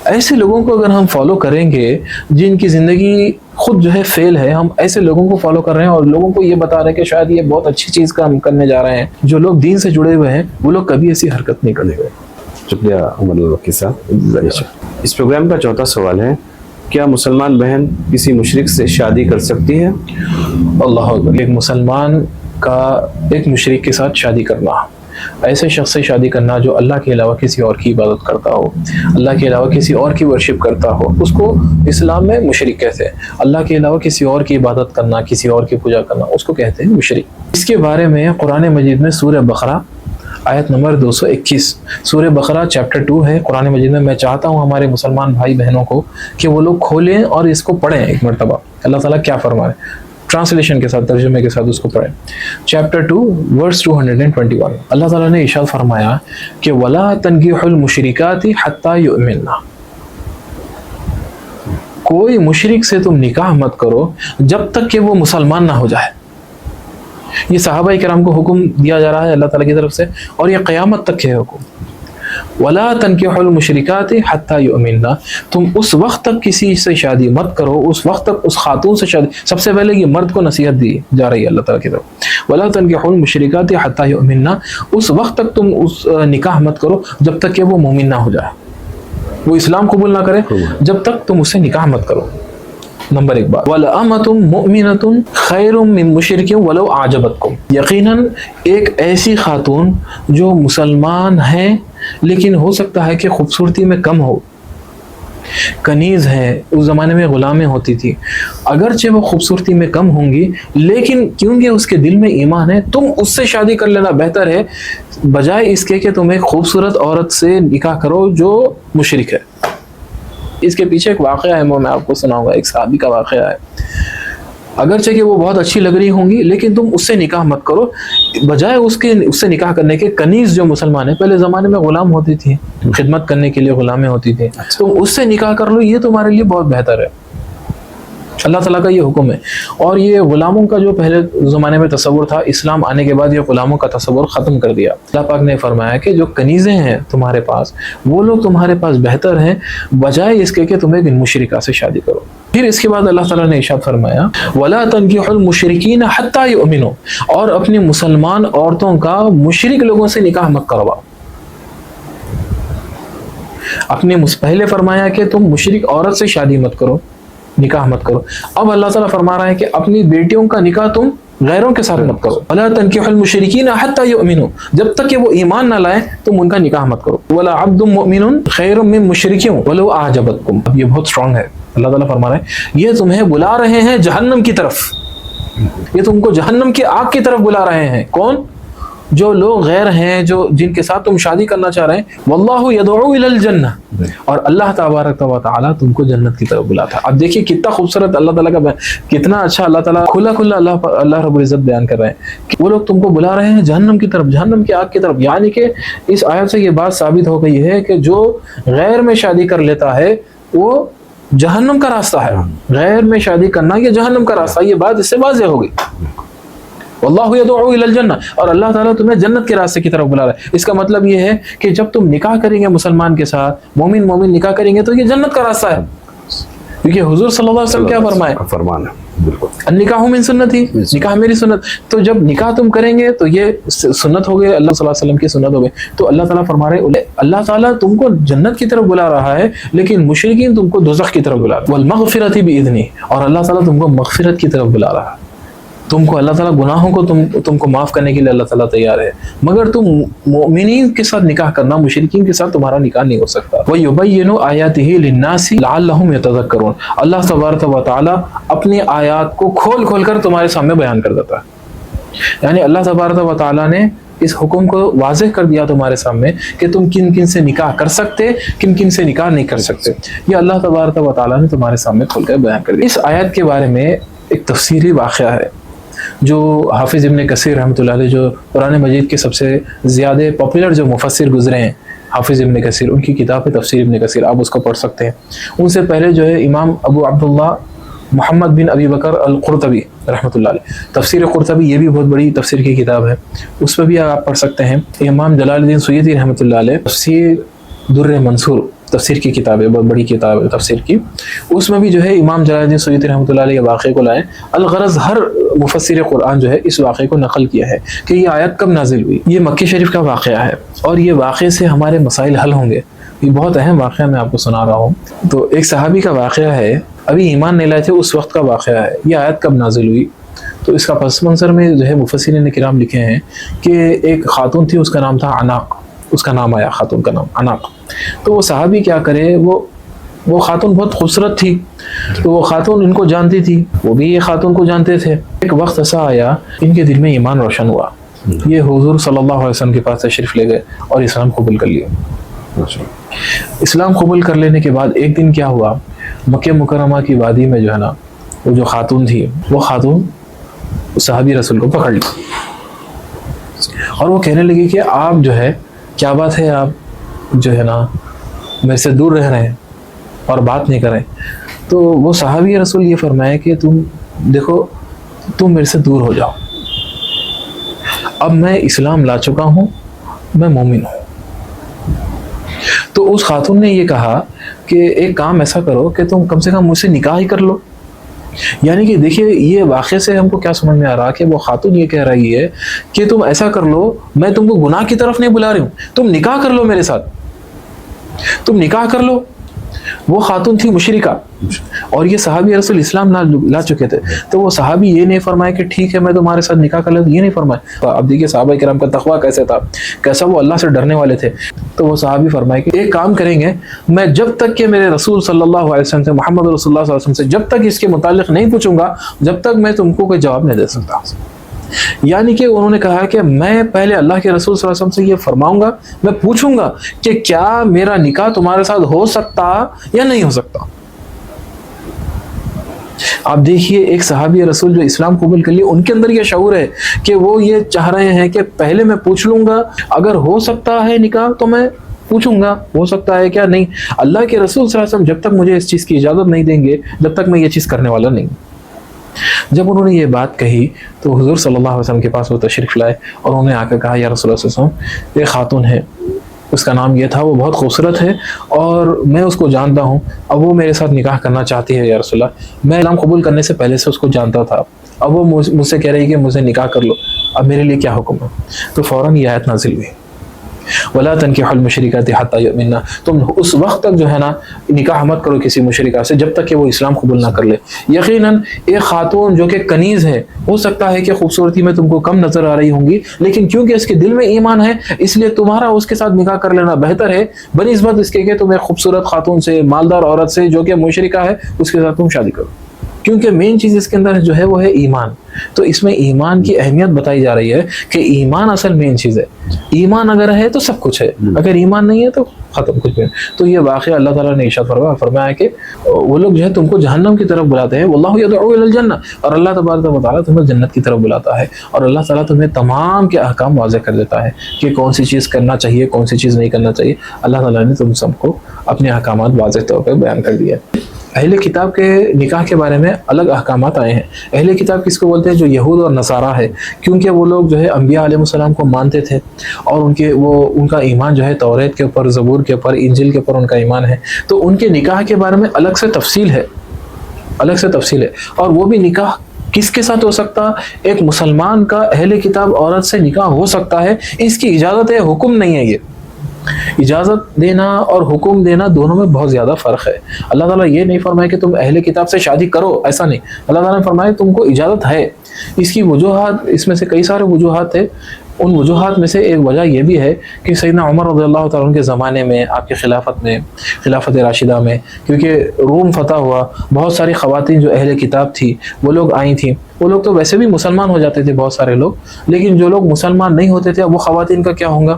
ایسے لوگوں کو اگر ہم فالو کریں گے جن کی زندگی خود جو ہے فیل ہے, ہم ایسے لوگوں کو فالو کر رہے ہیں اور لوگوں کو یہ بتا رہے ہیں کہ شاید یہ بہت اچھی چیز کا ہم کرنے جا رہے ہیں. جو لوگ دین سے جڑے ہوئے ہیں وہ لوگ کبھی ایسی حرکت نہیں کرتے. شکریہ عمر الوقی صاحب. اس پروگرام کا چوتھا سوال ہے, کیا مسلمان بہن کسی مشرک سے شادی کر سکتی ہے؟ اللہ اکبر. ایک مسلمان کا ایک مشرک کے ساتھ شادی کرنا, ایسے شخص سے شادی کرنا جو اللہ کے علاوہ کسی اور کی عبادت کرتا ہو, اللہ کے علاوہ کسی اور کی ورشپ کرتا ہو, اس کو اسلام میں مشرک کہتے ہیں. اللہ کے علاوہ کسی اور کی عبادت کرنا, کسی اور کی پوجا کرنا, اس کو کہتے ہیں مشرک. اس کے بارے میں قرآن مجید میں سورہ بقرہ آیت نمبر 221, سورہ بقرہ چیپٹر 2 ہے قرآن مجید میں. میں چاہتا ہوں ہمارے مسلمان بھائی بہنوں کو کہ وہ لوگ کھولیں اور اس کو پڑھیں ایک مرتبہ, اللہ تعالیٰ کیا فرما رہے ہیں, ٹرانسلیشن کے ساتھ, ترجمے کے ساتھ اس کو پڑھیں. چیپٹر 2 ورس 221, اللہ تعالیٰ نے ارشاد فرمایا کہ وَلَا تَنْكِحُوا الْمُشْرِكَاتِ حَتَّى يُؤْمِنَّ, کوئی مشرک سے تم نکاح مت کرو جب تک کہ وہ مسلمان نہ ہو جائے. یہ صحابہ کرام کو حکم دیا جا رہا ہے اللہ تعالیٰ کی طرف سے, اور یہ قیامت تک ہے حکم. وَلَا تَنْكِحُوا الْمُشْرِكَاتِ حَتَّى يُؤْمِنَّ, تم اس وقت تک کسی سے شادی مت کرو, اس وقت تک اس خاتون سے شادی. سب سے پہلے یہ مرد کو نصیحت دی جا رہی ہے اللہ تعالیٰ کی طرف, وَلَا تَنْكِحُوا الْمُشْرِكَاتِ حَتَّى يُؤْمِنَّ, اس وقت تک تم اس نکاح مت کرو جب تک کہ وہ مومن نہ ہو جائے, وہ اسلام قبول نہ کرے, جب تک تم اس سے نکاح مت کرو. نمبر 1 بات وَلَأَمَةٌ مُؤْمِنَةٌ خَيْرٌ مِّن مُشْرِكٍ وَلَوْ أَعْجَبَتْكُمْ، یقیناً ایک ایسی خاتون جو مسلمان ہیں لیکن ہو سکتا ہے کہ خوبصورتی میں کم ہو، کنیز ہے، اس زمانے میں غلامیں ہوتی تھی، اگرچہ وہ خوبصورتی میں کم ہوں گی لیکن کیونکہ اس کے دل میں ایمان ہے، تم اس سے شادی کر لینا بہتر ہے بجائے اس کے کہ تم ایک خوبصورت عورت سے نکاح کرو جو مشرک ہے۔ اس کے پیچھے ایک واقعہ ہے، میں آپ کو سناؤں گا، ایک صحابی کا واقعہ ہے، اگرچہ کہ وہ بہت اچھی لگ رہی ہوں گی لیکن تم اس سے نکاح مت کرو، بجائے اس سے نکاح کرنے کے کنیز جو مسلمان ہیں، پہلے زمانے میں غلام ہوتی تھی، خدمت کرنے کے لیے غلامیں ہوتی تھی، تم اس سے نکاح کر لو، یہ تمہارے لیے بہت بہتر ہے۔ اللہ تعالیٰ کا یہ حکم ہے، اور یہ غلاموں کا جو پہلے زمانے میں تصور تھا، اسلام آنے کے بعد یہ غلاموں کا تصور ختم کر دیا۔ اللہ پاک نے فرمایا کہ جو کنیزیں ہیں تمہارے پاس، وہ لوگ تمہارے پاس بہتر ہیں بجائے اس کے کہ تم ایک مشرکہ سے شادی کرو۔ پھر اس کے بعد اللہ تعالیٰ نے ارشاد فرمایا وَلَا تَنْكِحُوا الْمُشْرِكِينَ حَتَّى يُؤْمِنُوا، اور اپنی مسلمان عورتوں کا مشرک لوگوں سے نکاح مت کرواؤ۔ پہلے فرمایا کہ تم مشرک عورت سے شادی مت کرو، نکاح مت کرو، اب اللہ تعالیٰ فرما رہا ہے کہ اپنی بیٹیوں کا نکاح تم غیروں کے ساتھ مت کرو۔ وَلَا تَنْكِحُوا الْمُشْرِكِينَ حَتَّى يُؤْمِنُوا، جب تک کہ وہ ایمان نہ لائیں تم ان کا نکاح مت کرو۔ وَلَا عَبْدٌ مُؤْمِنٌ خَيْرٌ مِّن مُشْرِكٍ وَلَوْ أَعْجَبَتْكُمْ، اب یہ بہت اسٹرانگ ہے، اللہ تعالیٰ فرما رہے ہیں یہ تمہیں بلا رہے ہیں جہنم کی طرف، یہ تم کو جہنم کی آگ کی طرف بلا رہے ہیں۔ کون؟ جو لوگ غیر ہیں، جو جن کے ساتھ تم شادی کرنا چاہ رہے ہیں۔ واللہ یدعو الی الجنہ، اور اللہ تبارک و تعالیٰ تم کو جنت کی طرف بلاتا ہے۔ اب دیکھیے کتنا خوبصورت اللہ تعالیٰ کا کتنا اچھا اللہ تعالیٰ کھلا اللہ رب العزت بیان کر رہے ہیں کہ وہ لوگ تم کو بلا رہے ہیں جہنم کی طرف، جہنم کی آگ کی طرف۔ یعنی کہ اس آیت سے یہ بات ثابت ہو گئی ہے کہ جو غیر میں شادی کر لیتا ہے وہ جہنم کا راستہ ہے، غیر میں شادی کرنا یہ جہنم کا راستہ، یہ بات اس سے واضح ہو گئی۔ واللہ یدعو الی الجنہ، اور اللہ تعالیٰ تمہیں جنت کے راستے کی طرف بلا رہا ہے۔ اس کا مطلب یہ ہے کہ جب تم نکاح کریں گے مسلمان کے ساتھ، مومن نکاح کریں گے تو یہ جنت کا راستہ ہے، کیونکہ حضور صلی اللہ علیہ وسلم کیا فرمایا؟ النکاح من سنتی، نکاح میری سنت۔ تو جب نکاح تم کریں گے تو یہ سنت ہو گئی، اللہ صلی اللہ علیہ وسلم کی سنت ہو گئی۔ تو اللہ تعالیٰ فرما رہے ہیں اللہ تعالیٰ تم کو جنت کی طرف بلا رہا ہے لیکن مشرکین تم کو دوزخ کی طرف بلا رہا ہے۔ والمغفرۃ بإذنہ، اور اللہ تعالیٰ تم کو مغفرت کی طرف بلا رہا ہے، تم کو اللہ تعالیٰ گناہوں کو تم کو معاف کرنے کے لیے اللہ تعالیٰ تیار ہے، مگر تم مومنین کے ساتھ نکاح کرنا، مشرکین کے ساتھ تمہارا نکاح نہیں ہو سکتا۔ وَيُبَيِّنُ آيَاتِهِ لِلنَّاسِ لَعَلَّهُمْ يَتَذَكَّرُونَ، اللہ تبارک و تعالیٰ اپنی آیات کو کھول کر تمہارے سامنے بیان کر دیتا ہے۔ یعنی اللہ تبارک و تعالیٰ نے اس حکم کو واضح کر دیا تمہارے سامنے کہ تم کن کن سے نکاح کر سکتے، کن کن سے نکاح نہیں کر سکتے، یہ اللہ تبارک و تعالیٰ نے تمہارے سامنے کھول کر بیان کر دیا۔ اس آیت کے بارے میں ایک تفسیری واقعہ ہے جو حافظ ابن کثیر رحمۃ اللہ علیہ، جو قرآن مجید کے سب سے زیادہ پاپولر جو مفسر گزرے ہیں، حافظ ابن کثیر، ان کی کتاب ہے تفسیر ابن کثیر، آپ اس کو پڑھ سکتے ہیں۔ ان سے پہلے جو ہے امام ابو عبداللہ محمد بن ابی بکر القرطبی رحمۃ اللہ علیہ، تفسیر قرطبی، یہ بھی بہت بڑی تفسیر کی کتاب ہے، اس پہ بھی آپ پڑھ سکتے ہیں۔ امام جلال الدین سیوطی رحمۃ اللہ علیہ، تفسیر در منصور تفسیر کی کتاب ہے، بہت بڑی کتاب ہے تفسیر کی، اس میں بھی جو ہے امام جلال الدین سیوطی رحمۃ اللہ علیہ واقعے کو لائے۔ الغرض ہر مفسر قرآن جو ہے اس واقعے کو نقل کیا ہے کہ یہ آیت کب نازل ہوئی۔ یہ مکہ شریف کا واقعہ ہے اور یہ واقعے سے ہمارے مسائل حل ہوں گے، یہ بہت اہم واقعہ میں آپ کو سنا رہا ہوں۔ تو ایک صحابی کا واقعہ ہے، ابھی ایمان نہیں لائے تھے، اس وقت کا واقعہ ہے۔ یہ آیت کب نازل ہوئی تو اس کا پس منظر میں جو ہے مفسرین کرام لکھے ہیں کہ ایک خاتون تھی، اس کا نام تھا عناق، اس کا نام آیا، خاتون کا نام عناق۔ تو وہ صحابی کیا کرے، وہ خاتون بہت خوبصورت تھی، تو وہ خاتون ان کو جانتی تھی، وہ بھی یہ خاتون کو جانتے تھے۔ ایک وقت ایسا آیا ان کے دل میں ایمان روشن ہوا، یہ حضور صلی اللہ علیہ وسلم کے پاس تشریف لے گئے اور اسلام قبول کر لیا۔ اسلام قبول کر لینے کے بعد ایک دن کیا ہوا، مکہ مکرمہ کی وادی میں جو ہے نا، وہ جو خاتون تھی، وہ خاتون صحابی رسول کو پکڑ لی اور وہ کہنے لگی کہ آپ جو ہے، کیا بات ہے، آپ جو ہے نا میرے سے دور رہ رہے ہیں اور بات نہیں کر رہے۔ تو وہ صحابی رسول یہ فرمایا کہ تم دیکھو، تم میرے سے دور ہو جاؤ، اب میں اسلام لا چکا ہوں، میں مومن ہوں۔ تو اس خاتون نے یہ کہا کہ ایک کام ایسا کرو کہ تم کم سے کم مجھ سے نکاح ہی کر لو۔ یعنی کہ دیکھیے یہ واقعے سے ہم کو کیا سمجھ میں آ رہا کہ وہ خاتون یہ کہہ رہی ہے کہ تم ایسا کر لو، میں تم کو گناہ کی طرف نہیں بلا رہی ہوں، تم نکاح کر لو میرے ساتھ، تم نکاح کر لو۔ وہ خاتون تھی مشرکہ اور یہ صحابی رسول اسلام لا چکے تھے. تو وہ صحابی یہ نہیں فرمائے کہ ٹھیک ہے میں تمہارے ساتھ نکاح کر لیتا، یہ نہیں فرمائے. اب دیکھیے صحابہ کرام کا تقویٰ کیسے تھا، کیسا وہ اللہ سے ڈرنے والے تھے. تو وہ صحابی فرمائے کہ ایک کام کریں گے، میں جب تک کہ میرے رسول صلی اللہ علیہ وسلم سے، محمد رسول اللہ صلی اللہ علیہ وسلم سے جب تک اس کے متعلق نہیں پوچھوں گا، جب تک میں تم کو کوئی جواب نہیں دے سکتا. یعنی کہ انہوں نے کہا کہ میں پہلے اللہ کے رسول صلی اللہ علیہ وسلم سے یہ فرماؤں گا، میں پوچھوں گا کہ کیا میرا نکاح تمہارے ساتھ ہو سکتا یا نہیں ہو سکتا. آپ دیکھیے ایک صحابی رسول جو اسلام قبول کر لیے، ان کے اندر یہ شعور ہے کہ وہ یہ چاہ رہے ہیں کہ پہلے میں پوچھ لوں گا، اگر ہو سکتا ہے نکاح تو میں پوچھوں گا، ہو سکتا ہے کیا نہیں. اللہ کے رسول صلی اللہ علیہ وسلم جب تک مجھے اس چیز کی اجازت نہیں دیں گے، جب تک میں یہ چیز کرنے والا نہیں. جب انہوں نے یہ بات کہی تو حضور صلی اللہ علیہ وسلم کے پاس وہ تشریف لائے اور انہوں نے آ کر کہا یا رسول اللہ صلی اللہ علیہ وسلم، ایک خاتون ہے، اس کا نام یہ تھا، وہ بہت خوبصورت ہے اور میں اس کو جانتا ہوں، اب وہ میرے ساتھ نکاح کرنا چاہتی ہے یا رسول اللہ. میں اسلام قبول کرنے سے پہلے سے اس کو جانتا تھا، اب وہ مجھ سے کہہ رہی ہے کہ مجھے نکاح کر لو، اب میرے لیے کیا حکم ہے. تو فوراً یہ آیت نازل ہوئی، وَلَا تَنْكِحُوا الْمُشْرِكَاتِ حَتَّى يُؤْمِنَّ، تم اس وقت تک جو ہے نا نکاح مت کرو کسی مشرکہ سے جب تک کہ وہ اسلام قبول نہ کر لے. یقیناً ایک خاتون جو کہ کنیز ہے، ہو سکتا ہے کہ خوبصورتی میں تم کو کم نظر آ رہی ہوں گی، لیکن کیونکہ اس کے دل میں ایمان ہے اس لیے تمہارا اس کے ساتھ نکاح کر لینا بہتر ہے بنسبت اس کے کہ تم ایک خوبصورت خاتون سے، مالدار عورت سے جو کہ مشرکہ ہے اس کے ساتھ تم شادی کرو. کیونکہ مین چیز اس کے اندر جو ہے وہ ہے ایمان. تو اس میں ایمان کی اہمیت بتائی جا رہی ہے کہ ایمان اصل مین چیز ہے. ایمان اگر ہے تو سب کچھ ہے، اگر ایمان نہیں ہے تو ختم کچھ بھی. تو یہ واقعہ اللہ تعالیٰ نے ارشاد فرمایا کہ وہ لوگ جو ہے تم کو جہنم کی طرف بلاتے ہیں، واللہ یدعو الی الجنہ، اور اللہ تبارک و تعالیٰ تمہیں جنت کی طرف بلاتا ہے. اور اللہ تعالیٰ تمہیں تمام کے احکام واضح کر دیتا ہے کہ کون سی چیز کرنا چاہیے، کون سی چیز نہیں کرنا چاہیے. اللہ تعالیٰ نے تم سب کو اپنے احکامات واضح طور پہ بیان کر دیا. اہل کتاب کے نکاح کے بارے میں الگ احکامات آئے ہیں. اہل کتاب کس کو بولتے ہیں؟ جو یہود اور نصارہ ہے، کیونکہ وہ لوگ جو ہے انبیاء علیہ السلام کو مانتے تھے اور ان کا ایمان جو ہے توریت کے اوپر، زبور کے اوپر، انجیل کے اوپر ان کا ایمان ہے. تو ان کے نکاح کے بارے میں الگ سے تفصیل ہے. اور وہ بھی نکاح کس کے ساتھ ہو سکتا؟ ایک مسلمان کا اہل کتاب عورت سے نکاح ہو سکتا ہے، اس کی اجازت ہے، حکم نہیں ہے. یہ اجازت دینا اور حکم دینا دونوں میں بہت زیادہ فرق ہے. اللہ تعالیٰ یہ نہیں فرمائے کہ تم اہل کتاب سے شادی کرو، ایسا نہیں. اللہ تعالیٰ نے فرمایا تم کو اجازت ہے. اس کی وجوہات، اس میں سے کئی سارے وجوہات ہیں. ان وجوہات میں سے ایک وجہ یہ بھی ہے کہ سیدنا عمر رضی اللہ تعالیٰ عنہ کے زمانے میں، آپ کی خلافت میں، خلافت راشدہ میں، کیونکہ روم فتح ہوا، بہت ساری خواتین جو اہل کتاب تھی وہ لوگ آئی تھیں. وہ لوگ تو ویسے بھی مسلمان ہو جاتے تھے بہت سارے لوگ، لیکن جو لوگ مسلمان نہیں ہوتے تھے وہ خواتین کا کیا ہوگا،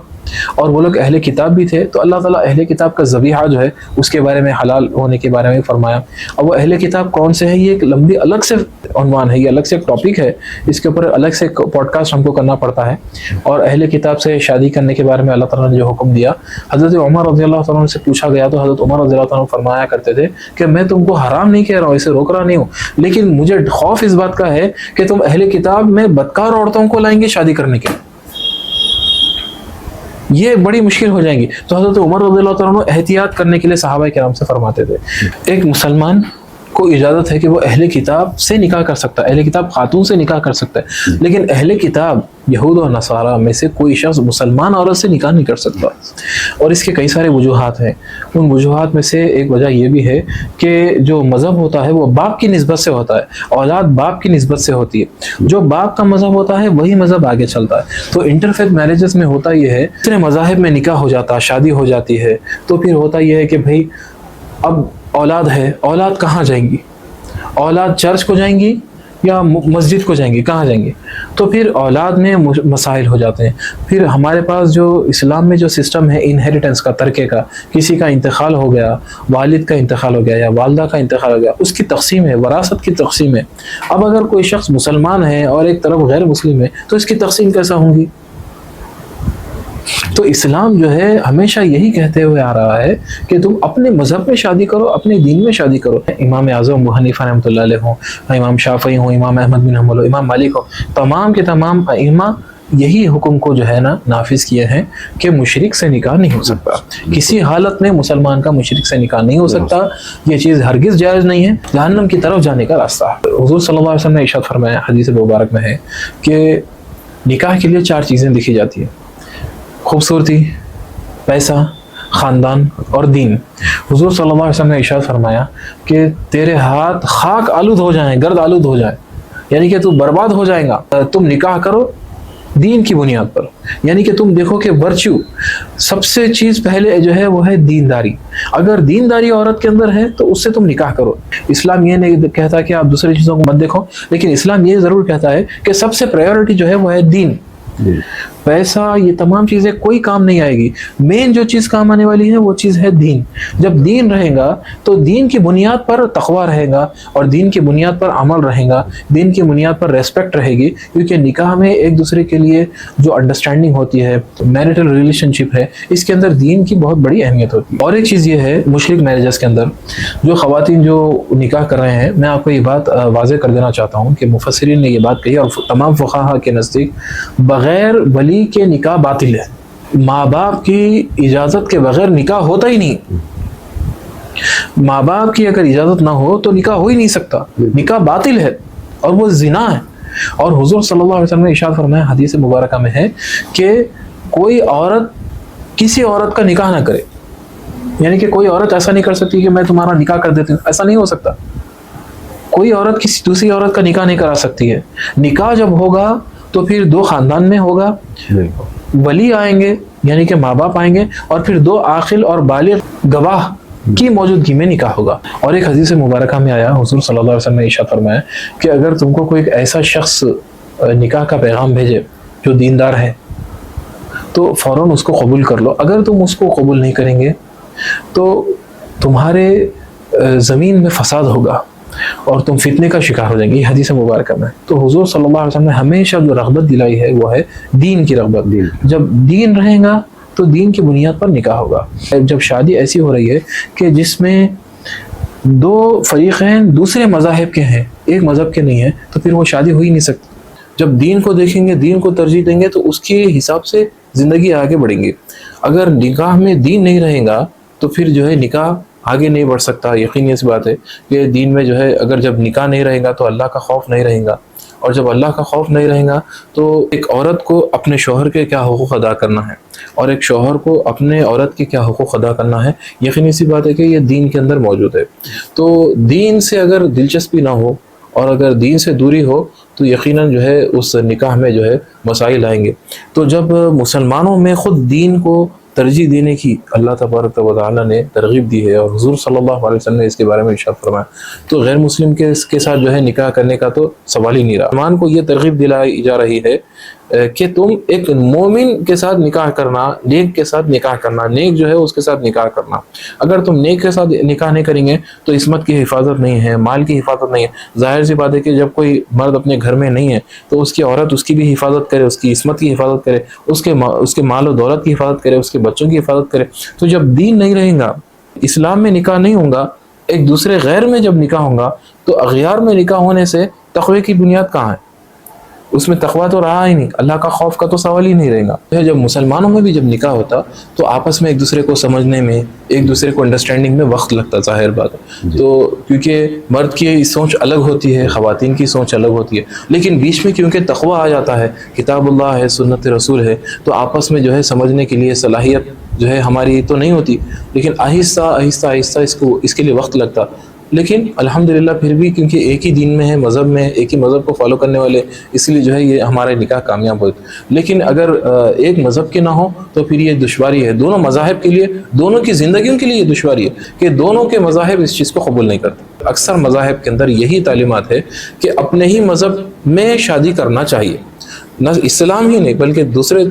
اور وہ لوگ اہل کتاب بھی تھے. تو اللہ تعالیٰ اہل کتاب کا ذبیحہ جو ہے اس کے بارے میں، حلال ہونے کے بارے میں فرمایا. اور وہ اہل کتاب کون سے ہیں، یہ ایک لمبی الگ سے عنوان ہے، یہ الگ سے ایک ٹاپک ہے، اس کے اوپر الگ سے پوڈ کاسٹ ہم کو کرنا پڑتا ہے. اور اہل کتاب سے شادی کرنے کے بارے میں اللہ تعالیٰ نے جو حکم دیا، حضرت عمر رضی اللہ تعالیٰ عنہ سے پوچھا گیا تو حضرت عمر رضی اللہ تعالیٰ عنہ فرمایا کرتے تھے کہ میں تم کو حرام نہیں کہہ رہا ہوں، اسے روک رہا نہیں ہوں، لیکن مجھے خوف اس بات کا ہے کہ تم اہل کتاب میں بدکار عورتوں کو لائیں گے شادی کرنے کے، یہ بڑی مشکل ہو جائیں گی. تو حضرت عمر رضی اللہ تعالیٰ عنہ احتیاط کرنے کے لیے صحابہ کرام سے فرماتے تھے ایک مسلمان کو اجازت ہے کہ وہ اہل کتاب سے نکاح کر سکتا ہے، اہل کتاب خاتون سے نکاح کر سکتا ہے، لیکن اہل کتاب یہود و نصارہ میں سے کوئی شخص مسلمان عورت سے نکاح نہیں کر سکتا. اور اس کے کئی سارے وجوہات ہیں. ان وجوہات میں سے ایک وجہ یہ بھی ہے کہ جو مذہب ہوتا ہے وہ باپ کی نسبت سے ہوتا ہے، اولاد باپ کی نسبت سے ہوتی ہے. جو باپ کا مذہب ہوتا ہے وہی مذہب آگے چلتا ہے. تو انٹرفیتھ میرجز میں ہوتا یہ ہے، دوسرے مذاہب میں نکاح ہو جاتا، شادی ہو جاتی ہے، تو پھر ہوتا یہ ہے کہ بھائی اب اولاد ہے، اولاد کہاں جائیں گی؟ اولاد چرچ کو جائیں گی یا مسجد کو جائیں گی؟ کہاں جائیں گے؟ تو پھر اولاد میں مسائل ہو جاتے ہیں. پھر ہمارے پاس جو اسلام میں جو سسٹم ہے انہیریٹنس کا، ترکے کا، کسی کا انتقال ہو گیا، والد کا انتقال ہو گیا یا والدہ کا انتقال ہو گیا، اس کی تقسیم ہے، وراثت کی تقسیم ہے. اب اگر کوئی شخص مسلمان ہے اور ایک طرف غیر مسلم ہے تو اس کی تقسیم کیسا ہوں گی؟ تو اسلام جو ہے ہمیشہ یہی کہتے ہوئے آ رہا ہے کہ تم اپنے مذہب میں شادی کرو، اپنے دین میں شادی کرو. امام اعظم ابو حنیفہ رحمۃ اللہ علیہ ہوں، امام شافعی ہوں، امام احمد بن حنبل ہوں، امام مالک ہوں، تمام کے تمام ائمہ یہی حکم کو جو ہے نا نافذ کیے ہیں کہ مشرک سے نکاح نہیں ہو سکتا. کسی حالت میں مسلمان کا مشرک سے نکاح نہیں ہو سکتا. یہ چیز ہرگز جائز نہیں ہے، جہنم کی طرف جانے کا راستہ ہے. حضور صلی اللہ علیہ وسلم نے ارشاد فرمایا، حدیث مبارک میں ہے کہ نکاح کے لیے 4 چیزیں لکھی جاتی ہیں: خوبصورتی، پیسہ، خاندان اور دین. حضور صلی اللہ علیہ وسلم نے ارشاد فرمایا کہ تیرے ہاتھ خاک آلود ہو جائیں، گرد آلود ہو جائیں، یعنی کہ تو برباد ہو جائے گا. تم نکاح کرو دین کی بنیاد پر، یعنی کہ تم دیکھو کہ ورچو سب سے چیز پہلے جو ہے وہ ہے دینداری. اگر دینداری عورت کے اندر ہے تو اس سے تم نکاح کرو. اسلام یہ نہیں کہتا کہ آپ دوسری چیزوں کو مت دیکھو، لیکن اسلام یہ ضرور کہتا ہے کہ سب سے پرائیورٹی جو ہے وہ ہے دین. پیسہ یہ تمام چیزیں کوئی کام نہیں آئے گی، مین جو چیز کام آنے والی ہے وہ چیز ہے دین. جب دین رہے گا تو دین کی بنیاد پر تقوی رہے گا، اور دین کی بنیاد پر عمل رہے گا، دین کی بنیاد پر ریسپیکٹ رہے گی. کیونکہ نکاح میں ایک دوسرے کے لیے جو انڈرسٹینڈنگ ہوتی ہے، میرٹل ریلیشن شپ ہے، اس کے اندر دین کی بہت بڑی اہمیت ہوتی ہے. اور ایک چیز یہ ہے مشرک میرجز کے اندر جو خواتین جو نکاح کر رہے ہیں، میں آپ کو یہ بات واضح کر دینا چاہتا ہوں کہ مفسرین نے یہ بات کہی اور تمام فقہا کے نزدیک بغیر ولی کے نکاح باطل ہے. ماں باپ کی اجازت کے بغیر نکاح ہوتا ہی نہیں. ماں باپ کی اگر اجازت نہ ہو تو نکاح ہو ہی نہیں سکتا. نکاح باطل ہے اور وہ زنا ہے. اور حضور صلی اللہ علیہ وسلم نے ارشاد فرمایا حدیث مبارکہ میں ہے کہ کوئی عورت کسی عورت کا نکاح نہ کرے، یعنی کہ کوئی عورت ایسا نہیں کر سکتی کہ میں تمہارا نکاح کر دیتی ہوں. ایسا نہیں ہو سکتا. کوئی عورت کسی دوسری عورت کا نکاح نہیں کرا سکتی ہے. نکاح جب ہوگا تو پھر دو خاندان میں ہوگا، ولی آئیں گے یعنی کہ ماں باپ آئیں گے، اور پھر دو عاقل اور بالغ گواہ کی موجودگی میں نکاح ہوگا. اور ایک حدیث مبارکہ میں آیا حضور صلی اللہ علیہ وسلم نے ارشاد فرمایا کہ اگر تم کو کوئی ایسا شخص نکاح کا پیغام بھیجے جو دیندار ہے تو فوراً اس کو قبول کر لو. اگر تم اس کو قبول نہیں کریں گے تو تمہارے زمین میں فساد ہوگا اور تم فتنے کا شکار ہو جائیں گے. یہ حدیث مبارکہ میں. تو حضور صلی اللہ علیہ وسلم نے ہمیشہ جو رغبت دلائی ہے وہ ہے دین کی رغبت. جب دین رہے گا تو دین کی بنیاد پر نکاح ہوگا. جب شادی ایسی ہو رہی ہے کہ جس میں دو فریقین دوسرے مذاہب کے ہیں، ایک مذہب کے نہیں ہیں، تو پھر وہ شادی ہو ہی نہیں سکتی. جب دین کو دیکھیں گے، دین کو ترجیح دیں گے تو اس کے حساب سے زندگی آگے بڑھیں گے. اگر نکاح میں دین نہیں رہے گا تو پھر جو ہے نکاح آگے نہیں بڑھ سکتا. یقینی سی بات ہے کہ دین میں جو ہے اگر جب نکاح نہیں رہے گا تو اللہ کا خوف نہیں رہے گا، اور جب اللہ کا خوف نہیں رہے گا تو ایک عورت کو اپنے شوہر کے کیا حقوق ادا کرنا ہے اور ایک شوہر کو اپنے عورت کے کیا حقوق ادا کرنا ہے، یقینی سی بات ہے کہ یہ دین کے اندر موجود ہے. تو دین سے اگر دلچسپی نہ ہو اور اگر دین سے دوری ہو تو یقیناً جو ہے اس نکاح میں جو ہے مسائل آئیں گے. تو جب مسلمانوں میں خود دین کو ترجیح دینے کی اللہ تبارک و تعالیٰ نے ترغیب دی ہے اور حضور صلی اللہ علیہ وسلم نے اس کے بارے میں ارشاد فرمایا، تو غیر مسلم کے اس کے ساتھ جو ہے نکاح کرنے کا تو سوال ہی نہیں رہا. مسلمان کو یہ ترغیب دلائی جا رہی ہے کہ تم ایک مومن کے ساتھ نکاح کرنا، نیک کے ساتھ نکاح کرنا، نیک جو ہے اس کے ساتھ نکاح کرنا. اگر تم نیک کے ساتھ نکاح نہیں کریں گے تو عصمت کی حفاظت نہیں ہے، مال کی حفاظت نہیں ہے. ظاہر سی بات ہے کہ جب کوئی مرد اپنے گھر میں نہیں ہے تو اس کی عورت اس کی بھی حفاظت کرے، اس کی عصمت کی حفاظت کرے، اس کے مال و دولت کی حفاظت کرے، اس کے بچوں کی حفاظت کرے. تو جب دین نہیں رہے گا، اسلام میں نکاح نہیں ہوگا، ایک دوسرے غیر میں جب نکاح ہوگا تو اغیار میں نکاح ہونے سے تقوی کی بنیاد کہاں ہے؟ اس میں تقویٰ تو رہا ہی نہیں، اللہ کا خوف کا تو سوال ہی نہیں رہے گا. جب مسلمانوں میں بھی جب نکاح ہوتا تو آپس میں ایک دوسرے کو سمجھنے میں، ایک دوسرے کو انڈرسٹینڈنگ میں وقت لگتا. ظاہر بات ہے. تو کیونکہ مرد کی سوچ الگ ہوتی ہے، خواتین کی سوچ الگ ہوتی ہے، لیکن بیچ میں کیونکہ تقویٰ آ جاتا ہے، کتاب اللہ ہے، سنت رسول ہے، تو آپس میں جو ہے سمجھنے کے لیے صلاحیت جو ہے ہماری تو نہیں ہوتی، لیکن آہستہ آہستہ آہستہ اس کے لیے وقت لگتا. لیکن الحمدللہ پھر بھی کیونکہ ایک ہی دین میں ہے، مذہب میں ایک ہی مذہب کو فالو کرنے والے، اس لیے جو ہے یہ ہمارے نکاح کامیاب ہوتے. لیکن اگر ایک مذہب کے نہ ہو تو پھر یہ دشواری ہے دونوں مذاہب کے لیے، دونوں کی زندگیوں کے لیے یہ دشواری ہے کہ دونوں کے مذاہب اس چیز کو قبول نہیں کرتے. اکثر مذاہب کے اندر یہی تعلیمات ہے کہ اپنے ہی مذہب میں شادی کرنا چاہیے. نہ اسلام ہی نہیں بلکہ دوسرے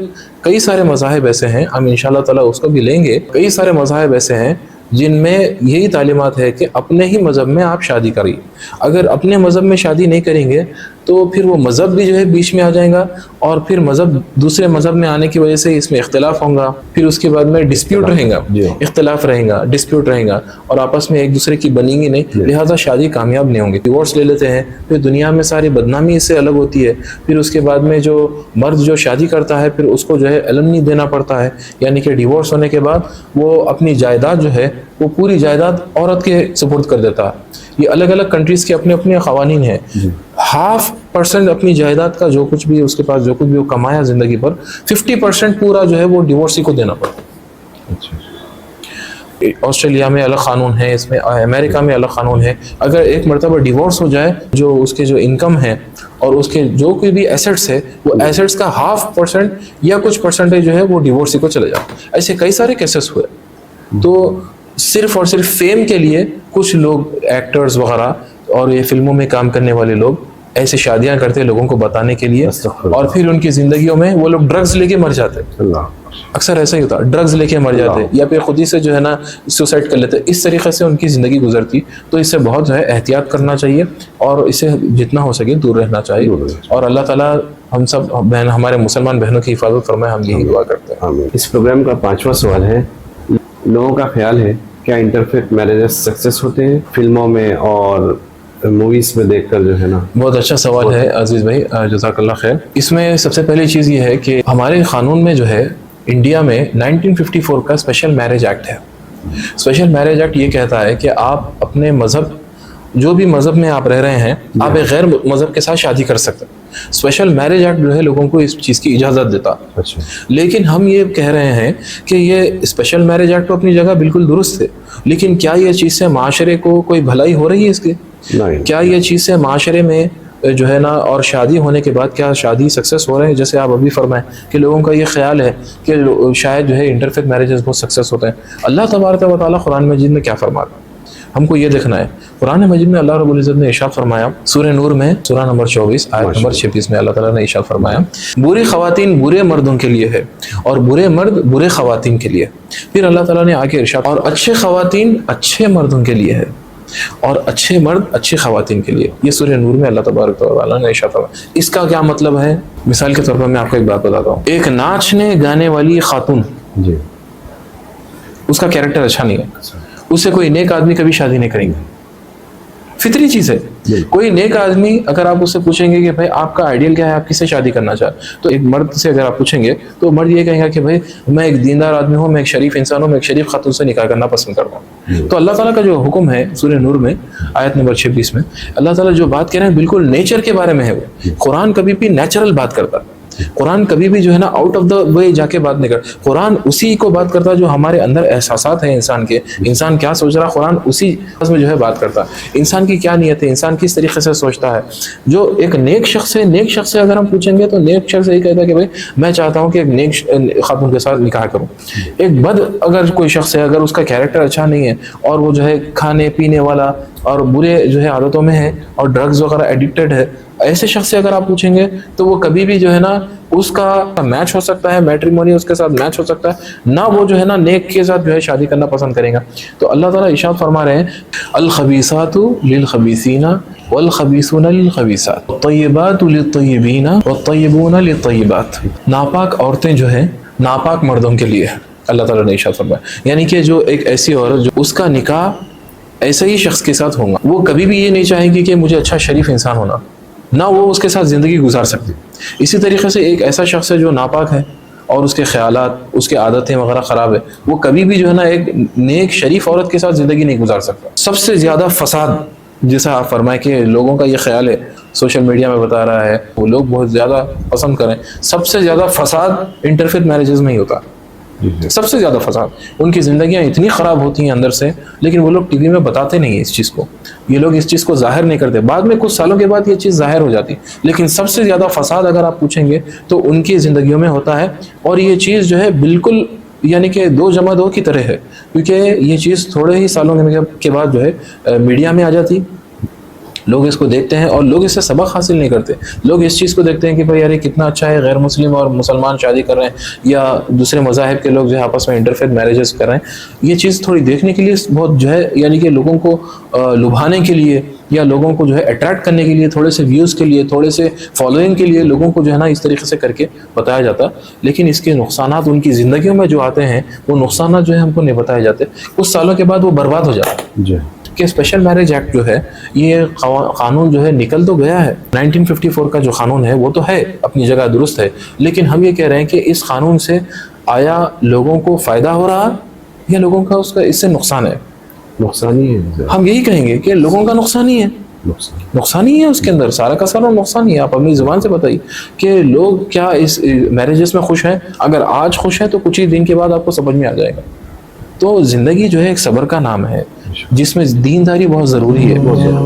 کئی سارے مذاہب ایسے ہیں، ہم انشاءاللہ تعالیٰ اس کو بھی لیں گے. کئی سارے مذاہب ایسے ہیں جن میں یہی تعلیمات ہے کہ اپنے ہی مذہب میں آپ شادی کریے. اگر اپنے مذہب میں شادی نہیں کریں گے تو پھر وہ مذہب بھی جو ہے بیچ میں آ جائے گا، اور پھر مذہب دوسرے مذہب میں آنے کی وجہ سے اس میں اختلاف ہوگا، پھر اس کے بعد میں ڈسپیوٹ رہے گا، اختلاف رہے گا، ڈسپیوٹ رہے گا، اور آپس میں ایک دوسرے کی بنیں گی نہیں، لہٰذا شادی کامیاب نہیں ہوں گی. ڈیورس لے لیتے ہیں، پھر دنیا میں ساری بدنامی اس سے الگ ہوتی ہے. پھر اس کے بعد میں جو مرد جو شادی کرتا ہے پھر اس کو جو ہے علم نہیں دینا پڑتا ہے، یعنی کہ ڈیورس ہونے کے بعد وہ اپنی جائیداد جو ہے وہ پوری جائیداد عورت کے سپرد کر دیتا ہے. یہ الگ الگ کنٹریز کے اپنے اپنے قوانین ہیں. 0.5% اپنی جائیداد کا جو کچھ بھی اس کے پاس جو کچھ بھی وہ کمایا زندگی پر، 50% پورا جو ہے وہ ڈیورسی کو دینا پڑتا ہے. آسٹریلیا میں الگ قانون ہے، اس میں امریکہ میں الگ قانون ہے. اگر ایک مرتبہ ڈیورس ہو جائے، جو اس کے جو انکم ہے اور اس کے جو کوئی بھی ایسٹس ہے، وہ ایسٹس کا 0.5% یا کچھ پرسنٹیج جو ہے وہ ڈیورس کو چلے جائے. ایسے کئی سارے کیسز ہوئے. تو صرف اور صرف فیم کے لیے کچھ لوگ ایکٹرز وغیرہ اور یہ فلموں میں کام کرنے والے لوگ ایسے شادیاں کرتے لوگوں کو بتانے کے لیے، اور پھر ان کی زندگیوں میں وہ لوگ ڈرگز لے کے مر جاتے. اکثر ایسا ہی ہوتا، ڈرگز لے کے مر جاتے یا پھر خود ہی سے جو ہے نا سوسائڈ کر لیتے. اس طریقے سے ان کی زندگی گزرتی. تو اس سے بہت جو ہے احتیاط کرنا چاہیے اور اسے جتنا ہو سکے دور رہنا چاہیے. اور اللہ تعالیٰ ہم سب ہمارے مسلمان بہنوں کی حفاظت فرمائے، ہم یہی دعا کرتے ہیں. اس پروگرام کا 5واں سوال ہے، لوگوں کا خیال ہے کیا انٹرفیتھ میرجز سکسیس ہوتے ہیں فلموں میں اور موویز میں دیکھ کر جو ہے نا؟ بہت اچھا سوال ہے عزیز بھائی، جزاک اللہ خیر. اس میں سب سے پہلی چیز یہ ہے کہ ہمارے قانون میں جو ہے انڈیا میں 1954 کا اسپیشل میرج ایکٹ ہے. اسپیشل میرج ایکٹ یہ کہتا ہے کہ آپ اپنے مذہب، جو بھی مذہب میں آپ رہ رہے ہیں، آپ ایک غیر مذہب کے ساتھ شادی کر سکتے ہیں. اسپیشل میرج ایکٹ جو ہے لوگوں کو اس چیز کی اجازت دیتا. لیکن ہم یہ کہہ رہے ہیں کہ یہ اسپیشل میرج ایکٹ تو اپنی جگہ بالکل درست ہے، لیکن کیا یہ چیز سے معاشرے کو کوئی بھلائی ہو رہی ہے اس کی؟ کیا یہ چیز سے معاشرے میں جو ہے نا اور شادی ہونے کے بعد کیا شادی سکسیس ہو رہے ہیں؟ جیسے آپ ابھی فرمائیں کہ لوگوں کا یہ خیال ہے کہ شاید جو ہے انٹرفیتھ میرجز بہت سکسیس ہوتے ہیں. اللہ تبارک و تعالیٰ قرآن مجید میں کیا فرماتا ہے؟ ہم کو یہ دیکھنا ہے. قرآن مجید میں اللہ رب العزت نے ارشاد فرمایا، سورہ نور میں سورہ نمبر 24 آیت نمبر 26 میں اللہ تعالیٰ نے ارشاد فرمایا، بری خواتین برے مردوں کے لیے ہے اور برے مرد برے خواتین کے لیے. پھر اللہ تعالیٰ نے آگے ارشاد، اور اچھے خواتین اچھے مردوں کے لیے ہے اور اچھے مرد اچھی خواتین کے لیے. یہ سورہ نور میں اللہ تبارک و تعالیٰ نے ارشاد فرمایا. اس کا کیا مطلب ہے؟ مثال کے طور پر میں آپ کو ایک بات بتاتا ہوں. ایک ناچنے گانے والی خاتون، اس کا کیریکٹر اچھا نہیں ہے، اس سے کوئی نیک آدمی کبھی شادی نہیں کریں گے. فطری چیز ہے. کوئی نیک آدمی اگر آپ اس سے پوچھیں گے کہ بھائی آپ کا آئیڈیل کیا ہے، آپ کس سے شادی کرنا چاہتے، تو ایک مرد سے اگر آپ پوچھیں گے تو مرد یہ کہیں گا کہ بھائی میں ایک دیندار آدمی ہوں، میں ایک شریف انسان ہوں، میں ایک شریف خاتون سے نکاح کرنا پسند کرتا ہوں. تو اللہ تعالیٰ کا جو حکم ہے سورہ نور میں آیت نمبر 26 میں اللہ تعالیٰ جو بات کہہ رہے ہیں بالکل نیچر کے بارے میں ہے. وہ قرآن کبھی بھی نیچرل بات کرتا ہے. قرآن کبھی بھی جو ہے نا آؤٹ آف دا وے جا کے بات نہیں کرتا. قرآن اسی کو بات کرتا ہے جو ہمارے اندر احساسات ہیں انسان کے، انسان کیا سوچ رہا، قرآن اسی میں جو ہے بات کرتا ہے. انسان کی کیا نیت ہے، انسان کس طریقے سے سوچتا ہے. جو ایک نیک شخص ہے، نیک شخص سے اگر ہم پوچھیں گے تو نیک شخص یہی کہتا ہے کہ بھائی میں چاہتا ہوں کہ ایک نیک خاتون کے ساتھ نکاح کروں. ایک بد اگر کوئی شخص ہے، اگر اس کا کیریکٹر اچھا نہیں ہے اور وہ جو ہے کھانے پینے والا اور برے جو ہے عادتوں میں ہے اور ڈرگز وغیرہ ایڈکٹڈ ہے، ایسے شخص سے اگر آپ پوچھیں گے تو وہ کبھی بھی جو ہے نا اس کا میچ ہو سکتا ہے، میٹریمونی اس کے ساتھ میچ ہو سکتا ہے، نہ وہ جو ہے نا نیک کے ساتھ جو ہے شادی کرنا پسند کرے گا. تو اللہ تعالیٰ ارشاد فرما رہے ہیں، الخبیثات للخبیثین والخبیثون للخبیثات والطیبات للطیبین والطیبون للطیبات. ناپاک عورتیں جو ہیں ناپاک مردوں کے لیے اللہ تعالیٰ نے ارشاد فرمایا. یعنی کہ جو ایک ایسی عورت جو اس کا نکاح ایسے ہی شخص کے ساتھ ہوگا، وہ کبھی بھی یہ نہیں چاہے گی کہ مجھے اچھا شریف انسان ہونا، نہ وہ اس کے ساتھ زندگی گزار سکتی. اسی طریقے سے ایک ایسا شخص ہے جو ناپاک ہے اور اس کے خیالات، اس کے عادتیں وغیرہ خراب ہے، وہ کبھی بھی جو ہے نا ایک نیک شریف عورت کے ساتھ زندگی نہیں گزار سکتا. سب سے زیادہ فساد، جیسا آپ فرمائے کہ لوگوں کا یہ خیال ہے، سوشل میڈیا میں بتا رہا ہے، وہ لوگ بہت زیادہ پسند کریں، سب سے زیادہ فساد انٹرفیتھ میرجز میں ہی ہوتا ہے. سب سے زیادہ فساد، ان کی زندگیاں اتنی خراب ہوتی ہیں اندر سے، لیکن وہ لوگ ٹی وی میں بتاتے نہیں ہیں اس چیز کو. یہ لوگ اس چیز کو ظاہر نہیں کرتے، بعد میں کچھ سالوں کے بعد یہ چیز ظاہر ہو جاتی. لیکن سب سے زیادہ فساد اگر آپ پوچھیں گے تو ان کی زندگیوں میں ہوتا ہے. اور یہ چیز جو ہے بالکل یعنی کہ 2+2 کی طرح ہے، کیونکہ یہ چیز تھوڑے ہی سالوں کے بعد جو ہے میڈیا میں آ جاتی. لوگ اس کو دیکھتے ہیں اور لوگ اس سے سبق حاصل نہیں کرتے. لوگ اس چیز کو دیکھتے ہیں کہ بھائی یار یہ کتنا اچھا ہے، غیر مسلم اور مسلمان شادی کر رہے ہیں یا دوسرے مذاہب کے لوگ جو ہے آپس میں انٹرفیتھ میرجز کر رہے ہیں. یہ چیز تھوڑی دیکھنے کے لیے بہت جو ہے یعنی کہ لوگوں کو لبھانے کے لیے یا لوگوں کو جو ہے اٹریکٹ کرنے کے لیے، تھوڑے سے ویوز کے لیے، تھوڑے سے فالوئنگ کے لیے لوگوں کو جو ہے نا اس طریقے سے کر کے بتایا جاتا. لیکن اس کے نقصانات ان کی زندگیوں میں جو آتے ہیں وہ نقصانات جو ہے ہم کو نہیں بتائے جاتے. کچھ سالوں کے بعد وہ برباد ہو جاتے ہیں. کہ اسپیشل میرج ایکٹ جو ہے یہ قانون جو ہے نکل تو گیا ہے، 1954 کا جو قانون ہے وہ تو ہے اپنی جگہ درست ہے، لیکن ہم یہ کہہ رہے ہیں کہ اس قانون سے آیا لوگوں کو فائدہ ہو رہا یا لوگوں کا اس سے نقصان ہے؟ نقصان ہی ہے. ہم یہی کہیں گے کہ لوگوں کا نقصان ہی ہے، نقصان ہی ہے اس کے اندر، سارا کا سارا نقصان ہی ہے. آپ اپنی زبان سے بتائیے کہ لوگ کیا اس میرجز میں خوش ہیں؟ اگر آج خوش ہیں تو کچھ ہی دن کے بعد آپ کو سمجھ میں آ جائے گا تو زندگی جو ہے ایک صبر کا نام ہے جس میں دینداری بہت ضروری ہے.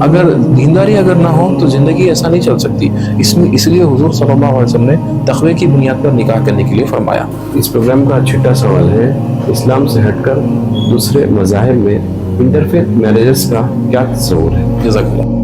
اگر دینداری اگر نہ ہو تو زندگی ایسا نہیں چل سکتی. اس لیے حضور صلی اللہ علیہ وسلم نے تقوی کی بنیاد پر نکاح کرنے کے لیے فرمایا. اس پروگرام کا چھٹا سوال ہے، اسلام سے ہٹ کر دوسرے مذاہب میں انٹرفیتھ میرجز کا کیا تصور ہے؟ جزاک اللہ.